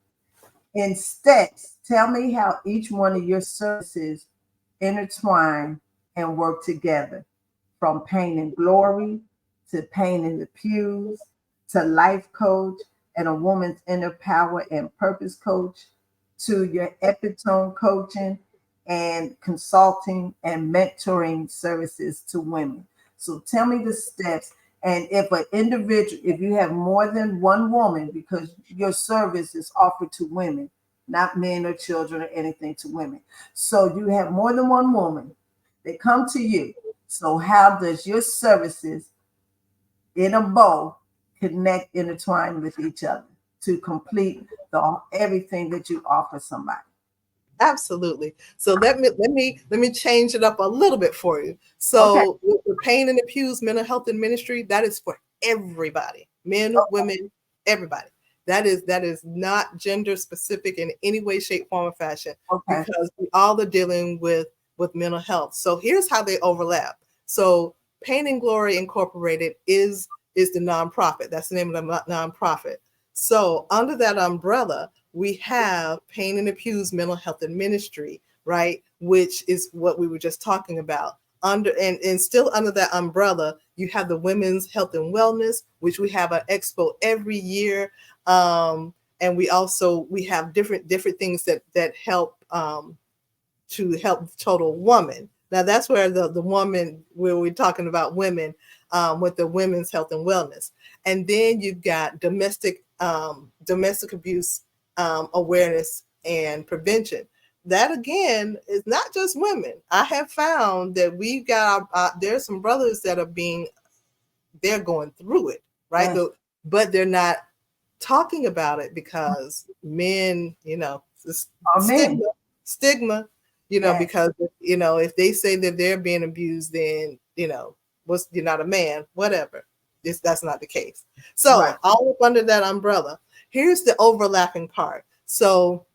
Speaker 1: in steps, tell me how each one of your services intertwine and work together, from Pain and Glory to Pain in the Pews to Life Coach and a Woman's Inner Power and Purpose Coach to your Epitome coaching and consulting and mentoring services to women. So tell me the steps. And if an individual, if you have more than one woman, because your service is offered to women, not men or children or anything, to women. So you have more than one woman, they come to you. So how does your services in a bow connect, intertwine with each other to complete the everything that you offer somebody?
Speaker 2: Absolutely. So let me change it up a little bit for you.
Speaker 1: Okay.
Speaker 2: So with the Pain in the Pews mental health and ministry, that is for everybody, men, women, everybody. That is not gender specific in any way, shape, form, or fashion,
Speaker 1: Okay.
Speaker 2: because we all are dealing with mental health. So here's how they overlap. So Pain and Glory Incorporated is the nonprofit. That's the name of the nonprofit. So under that umbrella, we have Pain in the Pews Mental Health and Ministry, right? Which is what we were just talking about. And still under that umbrella, you have the Women's Health and Wellness, which we have an expo every year. And we have different things that help to help the total woman. Now that's where the woman, where we're talking about women, with the women's health and wellness. And then you've got domestic abuse awareness and prevention. That again is not just women. I have found that we've got there's some brothers that they're going through it, right?
Speaker 1: Yes.
Speaker 2: But they're not talking about it because men, it's
Speaker 1: Amen.
Speaker 2: stigma,
Speaker 1: Yes.
Speaker 2: because if they say that they're being abused, then what's you're not a man, whatever. That's not the case.
Speaker 1: Right.
Speaker 2: So all up under that umbrella, here's the overlapping part. So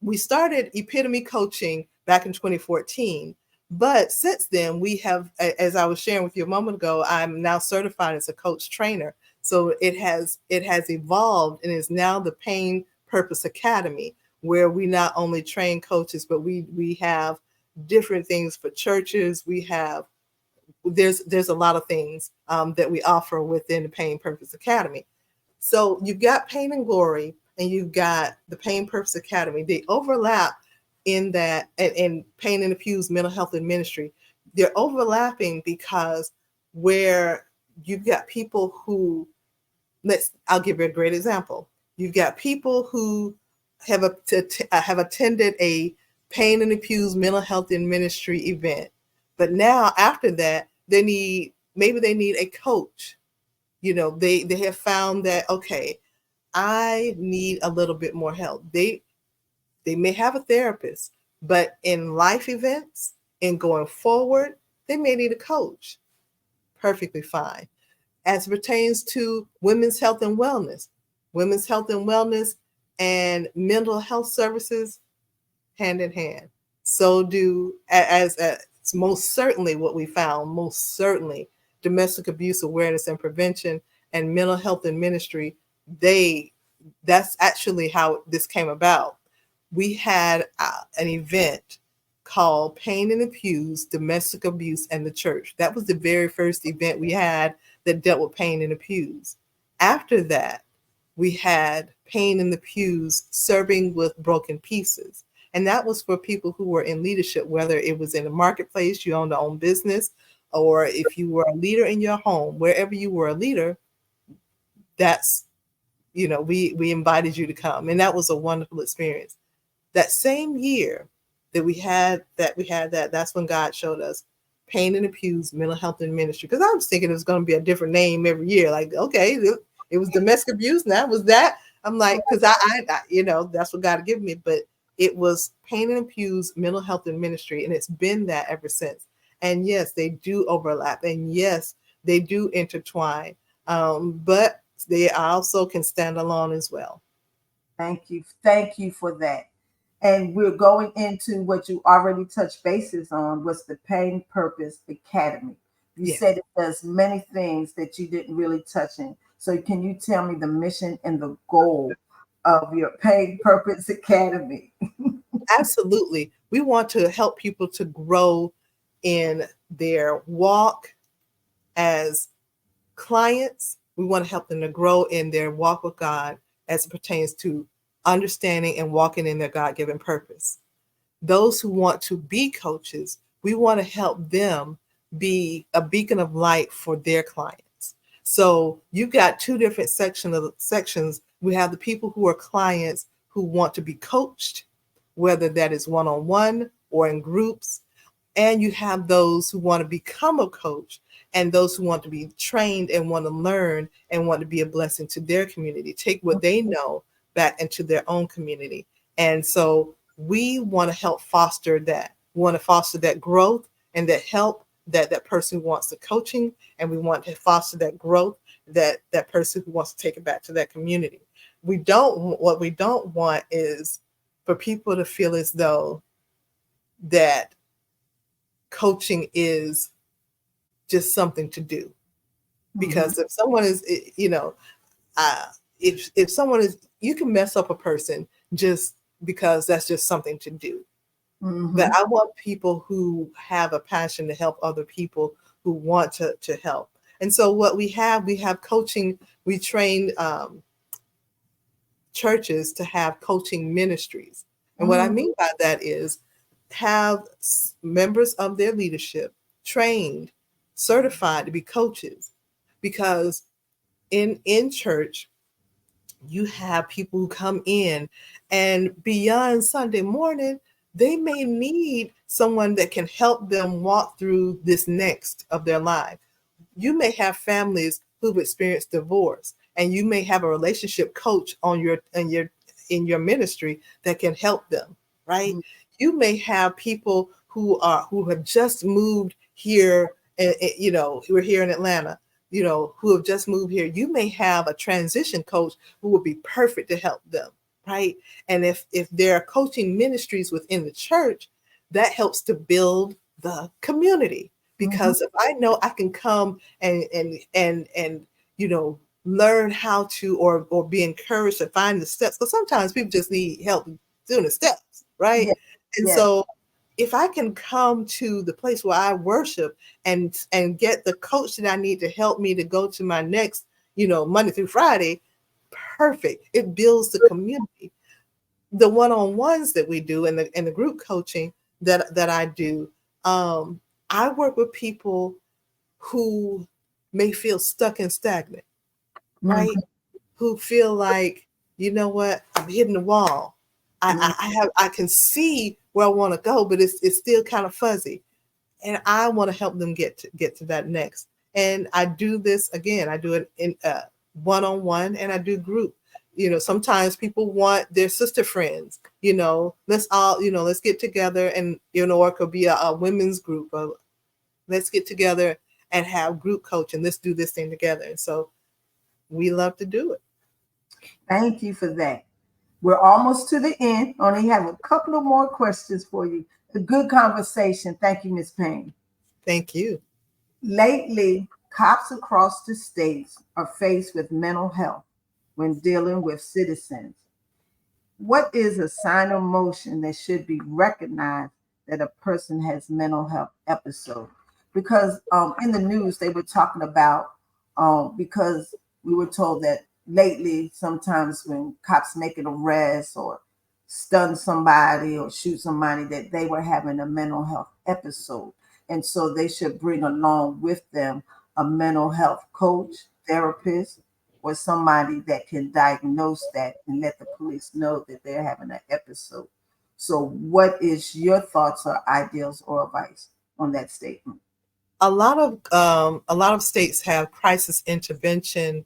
Speaker 2: we started Epitome Coaching back in 2014. But since then, we have, as I was sharing with you a moment ago, I'm now certified as a coach trainer. So it has evolved and is now the Payne Purpose Academy, where we not only train coaches, but we have different things for churches. There's a lot of things that we offer within the Payne Purpose Academy. So you've got Pain and Glory, and you've got the Pain Purpose Academy. They overlap in that, and Pain and the Pews Mental Health and Ministry. They're overlapping because where you've got people who, I'll give you a great example. You've got people who have attended a Pain in the Pews Mental Health and Ministry event, but now after that, they need a coach. They have found that, okay, I need a little bit more help. They may have a therapist, but in life events and going forward, they may need a coach. Perfectly fine. As it pertains to women's health and wellness and mental health services, hand in hand. So do as most certainly what we found, most certainly domestic abuse awareness and prevention and mental health and ministry, they that's actually how this came about. We had an event called Pain in the Pews, Domestic Abuse and the Church. That was the very first event we had that dealt with pain in the pews. After that, we had Pain in the Pews, Serving with Broken Pieces. And that was for people who were in leadership, whether it was in the marketplace, you owned your own business, or if you were a leader in your home, wherever you were a leader, that's, we invited you to come. And that was a wonderful experience. That same year that's when God showed us Payne and the Pews Mental Health and Ministry. Because I was thinking it was going to be a different name every year. Like, okay, it was domestic abuse. Now was that. I'm like, because that's what God had given me. But it was Payne and the Pews Mental Health and Ministry, and it's been that ever since. And yes, they do overlap, and yes, they do intertwine. But they also can stand alone as well.
Speaker 1: Thank you. Thank you for that. And we're going into what you already touched bases on was the Pain Purpose Academy. You
Speaker 2: Yeah.
Speaker 1: said it does many things that you didn't really touch in. So can you tell me the mission and the goal of your Pain Purpose Academy?
Speaker 2: Absolutely. We want to help people to grow in their walk as clients. We want to help them to grow in their walk with God as it pertains to understanding and walking in their God given purpose. Those who want to be coaches, we want to help them be a beacon of light for their clients. So you've got two different sections. We have the people who are clients who want to be coached, whether that is one-on-one or in groups. And you have those who want to become a coach and those who want to be trained and want to learn and want to be a blessing to their community, take what they know back into their own community. And so we want to help foster that. We want to foster that growth and that help that person who wants the coaching, and we want to foster that growth that person who wants to take it back to that community. What we don't want is for people to feel as though that coaching is just something to do. Because if someone is, uh, if someone is, you can mess up a person just because that's just something to do. But
Speaker 1: Mm-hmm.
Speaker 2: I want people who have a passion to help other people who want to help. And so what we have coaching. We train churches to have coaching ministries. And what I
Speaker 1: Mm-hmm.
Speaker 2: mean by that is have members of their leadership trained, certified to be coaches. Because in church, you have people who come in and beyond Sunday morning, they may need someone that can help them walk through this next of their life. You may have families who've experienced divorce, and you may have a relationship coach on your ministry that can help them, right? You may have people who have just moved here, and who are here in Atlanta, who have just moved here. You may have a transition coach who would be perfect to help them, right? And if there are coaching ministries within the church, that helps to build the community.
Speaker 1: Mm-hmm.
Speaker 2: Because if I know I can come and learn how to or be encouraged to find the steps, because sometimes people just need help doing the steps, right?
Speaker 1: Yes.
Speaker 2: And
Speaker 1: Yes.
Speaker 2: so if I can come to the place where I worship and get the coach that I need to help me to go to my next, Monday through Friday, perfect. It builds the community. The one-on-ones that we do and the group coaching that I do, I work with people who may feel stuck and stagnant, right?
Speaker 1: Mm-hmm.
Speaker 2: Who feel like, you know what, I'm hitting the wall. I can see where I want to go, but it's still kind of fuzzy. And I want to help them get to that next. And I do this again. I do it in one-on-one, and I do group. Sometimes people want their sister friends. Let's get together, and or it could be a women's group. Let's get together and have group coaching. Let's do this thing together. And so we love to do it.
Speaker 1: Thank you for that. We're almost to the end. Only have a couple of more questions for you. A good conversation. Thank you, Miss Payne.
Speaker 2: Thank you.
Speaker 1: Lately, cops across the states are faced with mental health when dealing with citizens. What is a sign of motion that should be recognized that a person has mental health episode? Because in the news they were talking about because we were told that lately sometimes when cops make an arrest or stun somebody or shoot somebody, that they were having a mental health episode. And so they should bring along with them a mental health coach, therapist, or somebody that can diagnose that and let the police know that they're having an episode. So, what is your thoughts or ideals or advice on that statement?
Speaker 2: A lot of states have crisis intervention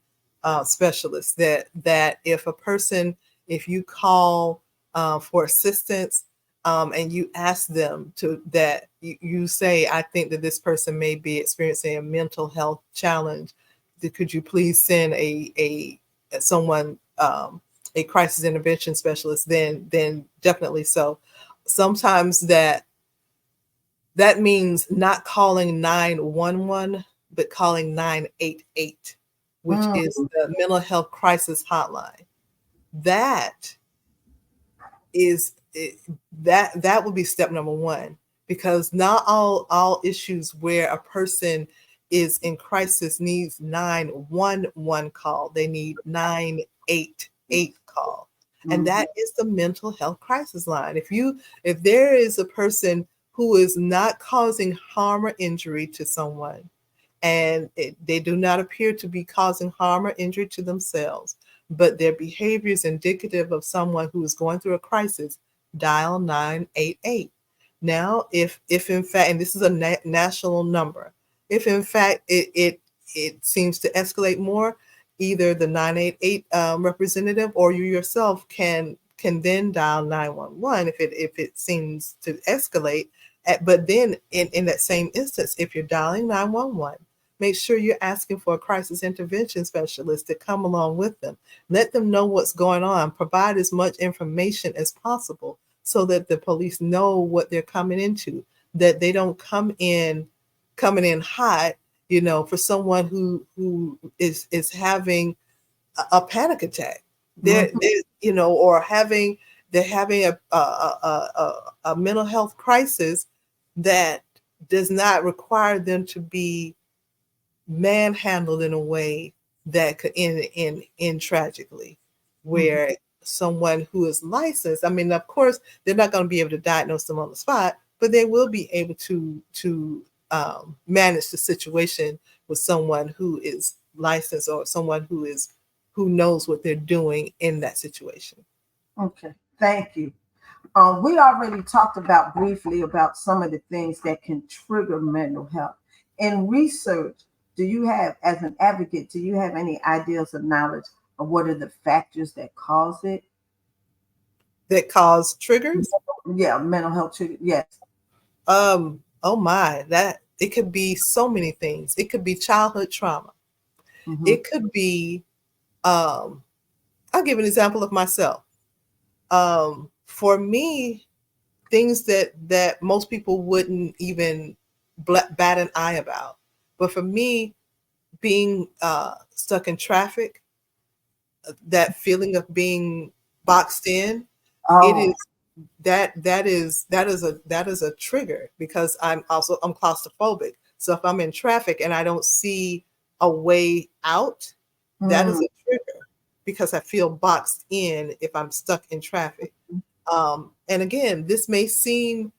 Speaker 2: specialists that if a person, if you call for assistance, and you ask them to that you say, I think that this person may be experiencing a mental health challenge, could you please send a someone, a crisis intervention specialist, then definitely so. Sometimes that means not calling 911, but calling 988, which
Speaker 1: Mm,
Speaker 2: is the mental health crisis hotline. That is that would be step number one, because not all issues where a person is in crisis needs 911 call. They need 988 call. And
Speaker 1: mhm,
Speaker 2: that is the mental health crisis line. If there is a person who is not causing harm or injury to someone, and they do not appear to be causing harm or injury to themselves, but their behavior is indicative of someone who is going through a crisis, dial 988. Now, if in fact, and this is a national number, if in fact it seems to escalate more, either the 988 representative or you yourself can then dial 911 if it seems to escalate. But then in that same instance, if you're dialing 911, make sure you're asking for a crisis intervention specialist to come along with them. Let them know what's going on. Provide as much information as possible so that the police know what they're coming into, that they don't coming in hot, for someone who is having a panic attack.
Speaker 1: mhm,
Speaker 2: Or they're having a mental health crisis that does not require them to be manhandled in a way that could end tragically,
Speaker 1: mhm.
Speaker 2: where someone who is licensed, I mean, of course they're not going to be able to diagnose them on the spot, but they will be able to manage the situation with someone who is licensed, or someone who knows what they're doing in that situation.
Speaker 1: Okay, thank you. We already talked about briefly about some of the things that can trigger mental health. In research, do you have, as an advocate, do you have any ideas or knowledge of what are the factors that cause it?
Speaker 2: That cause triggers.
Speaker 1: Yeah, mental health trigger. Yes.
Speaker 2: Oh my, that it could be so many things. It could be childhood trauma.
Speaker 1: Mm-hmm.
Speaker 2: It could be, um, I'll give an example of myself. For me, things that most people wouldn't even bat an eye about. But for me, being stuck in traffic, that feeling of being boxed in, it
Speaker 1: Oh.
Speaker 2: is that is a trigger, because I'm claustrophobic. So if I'm in traffic and I don't see a way out, that is
Speaker 1: Mm.
Speaker 2: a trigger, because I feel boxed in if I'm stuck in traffic. And again, this may seem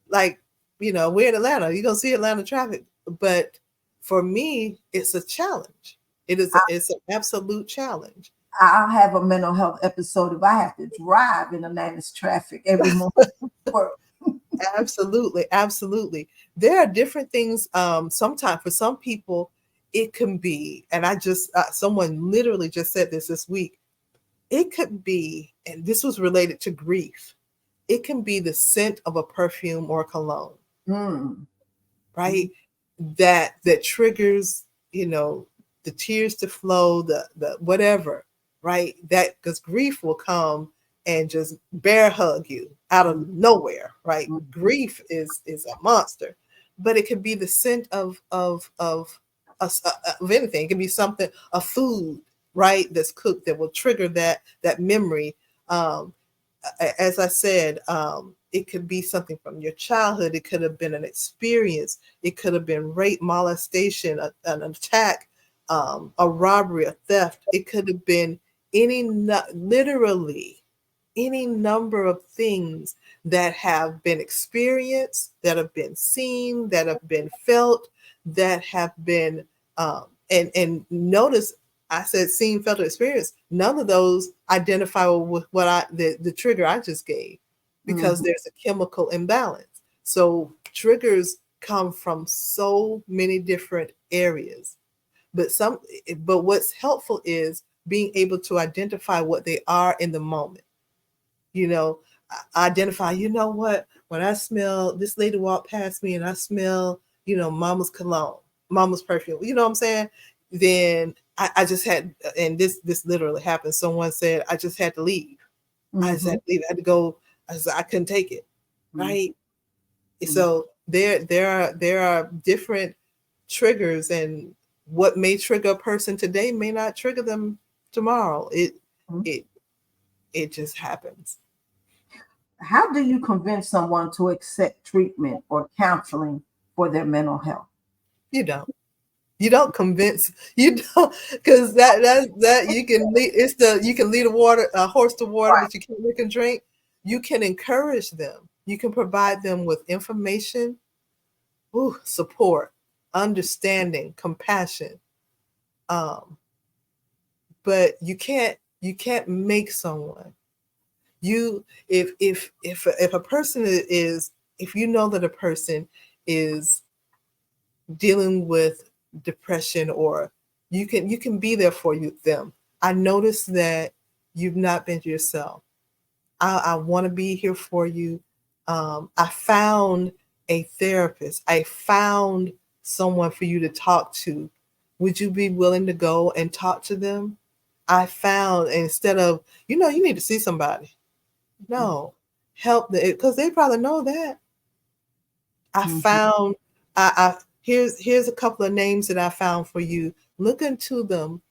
Speaker 2: like, we're in Atlanta, you're gonna see Atlanta traffic, but for me, it's a challenge. It's an absolute challenge.
Speaker 1: I'll have a mental health episode if I have to drive in Atlanta's traffic every morning to work.
Speaker 2: Absolutely, absolutely. There are different things. Sometimes for some people, it can be, and I just someone literally just said this week. It could be, and this was related to grief. It can be the scent of a perfume or cologne,
Speaker 1: Mm.
Speaker 2: right? That triggers, you know, the tears to flow, the whatever, right? That, because grief will come and just bear hug you out of nowhere, right?
Speaker 1: Mm.
Speaker 2: Grief is a monster, but it can be the scent of anything. It can be something, a food, right, that's cooked that will trigger that memory. Um, as I said, it could be something from your childhood. It could have been an experience. It could have been rape, molestation, an attack, a robbery, a theft. It could have been literally. any number of things that have been experienced, that have been seen, that have been felt, that have been and notice I said seen, felt, or experienced. None of those identify with what the trigger I just gave, because
Speaker 1: Mhm.
Speaker 2: there's a chemical imbalance. So triggers come from so many different areas. But what's helpful is being able to identify what they are in the moment. You know, identify, you know what, when I smell this lady walk past me and I smell, mama's cologne, mama's perfume, you know what I'm saying? Then I just had, and this literally happened. Someone said, I just had to leave. I just had
Speaker 1: Mhm.
Speaker 2: to leave. I had to go. I couldn't take it.
Speaker 1: Mhm.
Speaker 2: Right. So there are different triggers, and what may trigger a person today may not trigger them tomorrow.
Speaker 1: Mhm.
Speaker 2: It it just happens.
Speaker 1: How do you convince someone to accept treatment or counseling for their mental health?
Speaker 2: You don't. You don't convince. You don't, because that you can lead. It's the you can lead a horse to water,
Speaker 1: Right.
Speaker 2: but you can't make a drink. You can encourage them. You can provide them with information, support, understanding, compassion. Um, but you can't make someone. You if a person is, if you know that a person is dealing with depression, or you can be there for them. I noticed that you've not been yourself. I want to be here for you. I found a therapist. I found someone for you to talk to. Would you be willing to go and talk to them? I found, instead of, you need to see somebody. No, help them, because they probably know that. I
Speaker 1: Mhm.
Speaker 2: found, I here's a couple of names that I found for you. Look into them,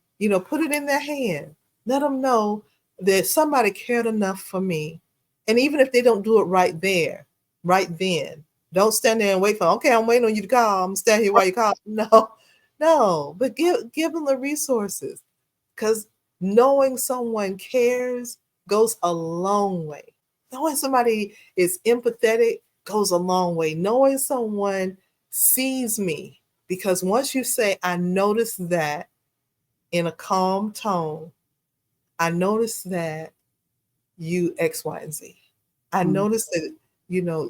Speaker 2: put it in their hand. Let them know that somebody cared enough for me. And even if they don't do it right there, right then, don't stand there and wait for, okay, I'm waiting on you to call. I'm standing here while you call. No, no, but give them the resources, because knowing someone cares goes a long way. Knowing somebody is empathetic goes a long way. Knowing someone sees me, because once you say, I notice that, in a calm tone, I notice that you X, Y, and Z. I
Speaker 1: Mhm.
Speaker 2: notice that,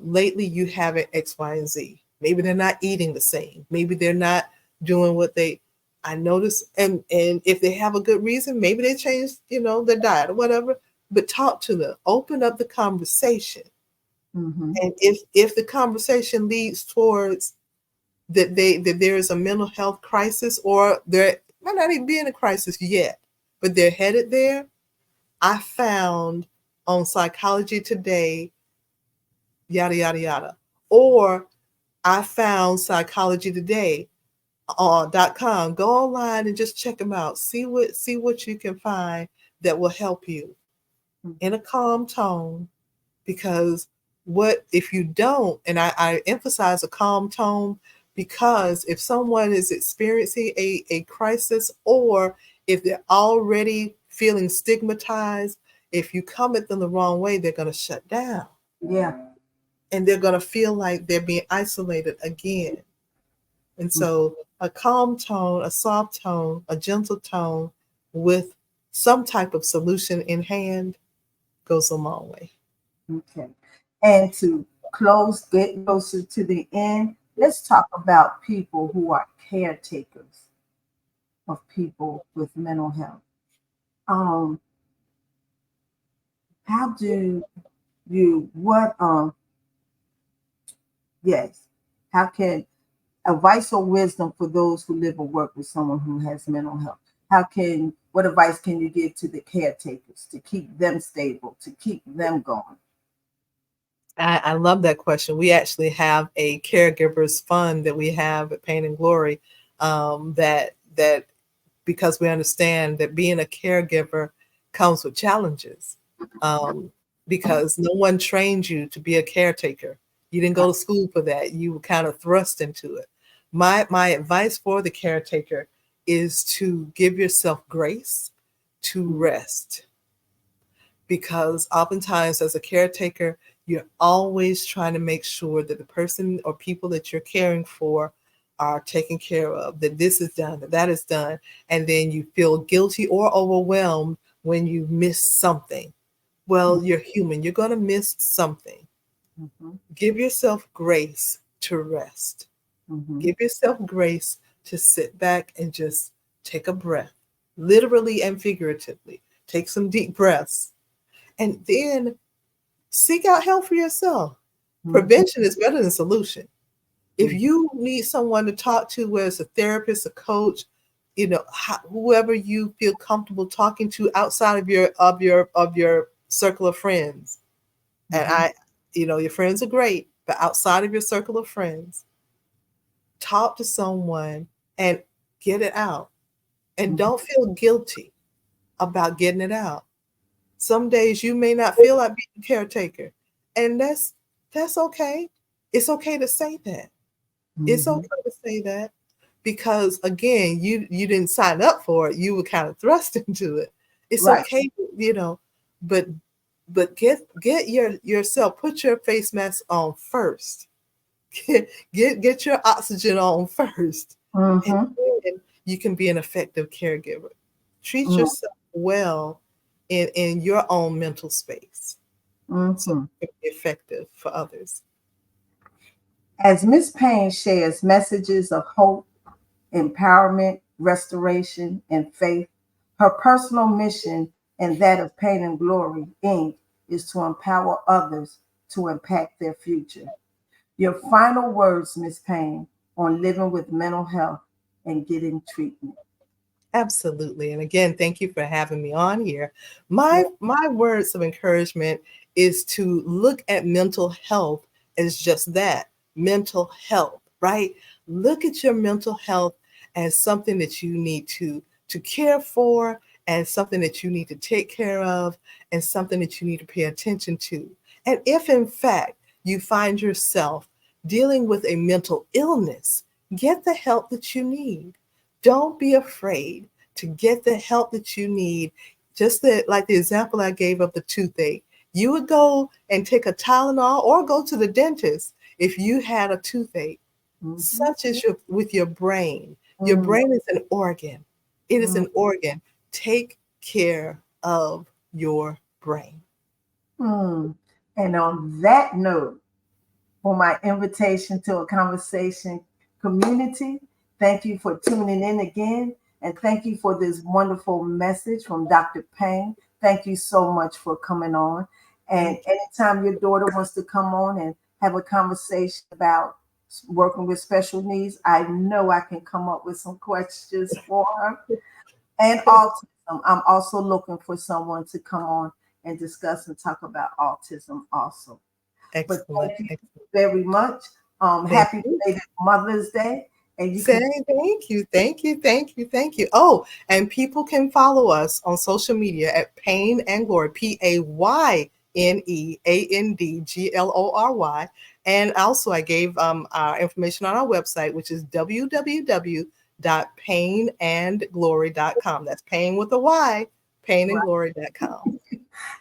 Speaker 2: lately you haven't X, Y, and Z. Maybe they're not eating the same. Maybe they're not doing what they, I notice, and if they have a good reason, maybe they changed, their diet or whatever, but talk to them, open up the conversation.
Speaker 1: Mhm.
Speaker 2: And if the conversation leads towards that there is a mental health crisis, or there might not even be in a crisis yet, but they're headed there, I found on Psychology Today, yada yada yada, or I found Psychology Today .com. Go online and just check them out. See what you can find that will help you in a calm tone. Because what if you don't, and I emphasize a calm tone, because if someone is experiencing a crisis, or if they're already feeling stigmatized, if you come at them the wrong way, they're going to shut down,
Speaker 1: Yeah.
Speaker 2: and they're going to feel like they're being isolated again. And
Speaker 1: Mhm.
Speaker 2: so a calm tone, a soft tone, a gentle tone with some type of solution in hand goes a long way.
Speaker 1: Okay. And to close, get closer to the end, let's talk about people who are caretakers of people with mental health. Um, how do what yes, how can advice or wisdom for those who live or work with someone who has mental health? What advice can you give to the caretakers to keep them stable, to keep them going?
Speaker 2: I love that question. We actually have a caregivers fund that we have at Pain and Glory, that because we understand that being a caregiver comes with challenges, um, because no one trained you to be a caretaker. You didn't go to school for that. You were kind of thrust into it. My advice for the caretaker is to give yourself grace to rest, because oftentimes as a caretaker, you're always trying to make sure that the person or people that you're caring for are taken care of, that this is done, that is done, and then you feel guilty or overwhelmed when you miss something. Well, you're human, you're going to miss something.
Speaker 1: Mhm.
Speaker 2: Give yourself grace to rest.
Speaker 1: Mhm.
Speaker 2: Give yourself grace to sit back and just take a breath, literally and figuratively. Take some deep breaths and then seek out help for yourself.
Speaker 1: Mhm.
Speaker 2: Prevention is better than solution. If
Speaker 1: Mhm.
Speaker 2: you need someone to talk to, whether it's a therapist, a coach, whoever you feel comfortable talking to outside of your circle of friends, and
Speaker 1: Mhm.
Speaker 2: your friends are great, but outside of your circle of friends, talk to someone and get it out, and
Speaker 1: Mhm.
Speaker 2: don't feel guilty about getting it out. Some days you may not feel like being a caretaker, and that's okay. It's okay to say that. It's
Speaker 1: Mhm.
Speaker 2: okay to say that because again, you didn't sign up for it. You were kind of thrust into it. It's
Speaker 1: Right.
Speaker 2: okay, but get yourself, put your face mask on first. Get your oxygen on first, and
Speaker 1: Mhm.
Speaker 2: then you can be an effective caregiver. Treat
Speaker 1: Mhm.
Speaker 2: yourself well in your own mental space so
Speaker 1: Mhm.
Speaker 2: you can be effective for others.
Speaker 1: As Miss Payne shares messages of hope, empowerment, restoration, and faith, her personal mission and that of Pain and Glory, Inc., is to empower others to impact their future. Your final words, Miss Payne, on living with mental health and getting treatment.
Speaker 2: Absolutely. And again, thank you for having me on here. My words of encouragement is to look at mental health as just that, mental health, right? Look at your mental health as something that you need to care for, and something that you need to take care of, and something that you need to pay attention to. And if in fact you find yourself dealing with a mental illness, get the help that you need. Don't be afraid to get the help that you need. Like the example I gave of the toothache, you would go and take a Tylenol or go to the dentist if you had a toothache.
Speaker 1: Mhm.
Speaker 2: Such as with your brain. Your
Speaker 1: Mm.
Speaker 2: brain is an organ. It is
Speaker 1: Mm.
Speaker 2: an organ. Take care of your brain.
Speaker 1: Mm. And on that note, for my invitation to a conversation community, thank you for tuning in again. And thank you for this wonderful message from Dr. Payne. Thank you so much for coming on. And
Speaker 2: Thank you.
Speaker 1: anytime your daughter wants to come on and have a conversation about working with special needs, I know I can come up with some questions for her. And autism. I'm also looking for someone to come on and discuss and talk about autism also. But
Speaker 2: Excellent.
Speaker 1: thank you
Speaker 2: Excellent.
Speaker 1: very much.
Speaker 2: Thank
Speaker 1: Happy
Speaker 2: you.
Speaker 1: belated Mother's Day. And you
Speaker 2: Say
Speaker 1: can,
Speaker 2: thank you, thank you, thank you, thank you. Oh, and people can follow us on social media at Payne and Glory, PayneAndGlory. And also, I gave our information on our website, which is www.payneandglory.com. That's Payne with a Y, payneandglory.com.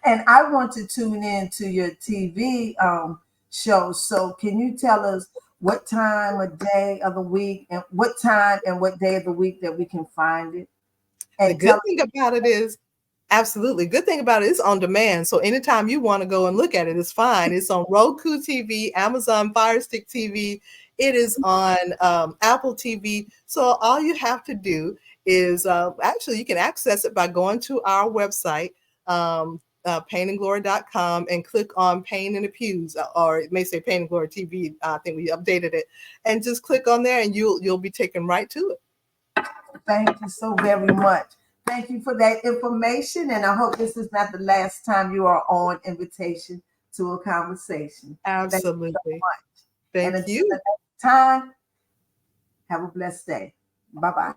Speaker 1: and I want to tune in to your TV show. So can you tell us what time of day of the week and what time and what day of the week that we can find it?
Speaker 2: The
Speaker 1: And
Speaker 2: good
Speaker 1: tell
Speaker 2: thing about it is, absolutely. Good thing about it is on demand. So anytime you want to go and look at it, it's fine. It's on Roku TV, Amazon Fire Stick TV. It is on Apple TV. So all you have to do is actually you can access it by going to our website, payneandglory.com, and click on Payne in the Pews, or it may say Payne and Glory TV. I think we updated it, and just click on there, and you'll be taken right to it.
Speaker 1: thank you so very much. Thank you for that information. And I hope this is not the last time you are on invitation to a conversation. Thank you so
Speaker 2: Absolutely.
Speaker 1: much. And
Speaker 2: Thank
Speaker 1: until the
Speaker 2: you.
Speaker 1: next time, have a blessed day. Bye bye.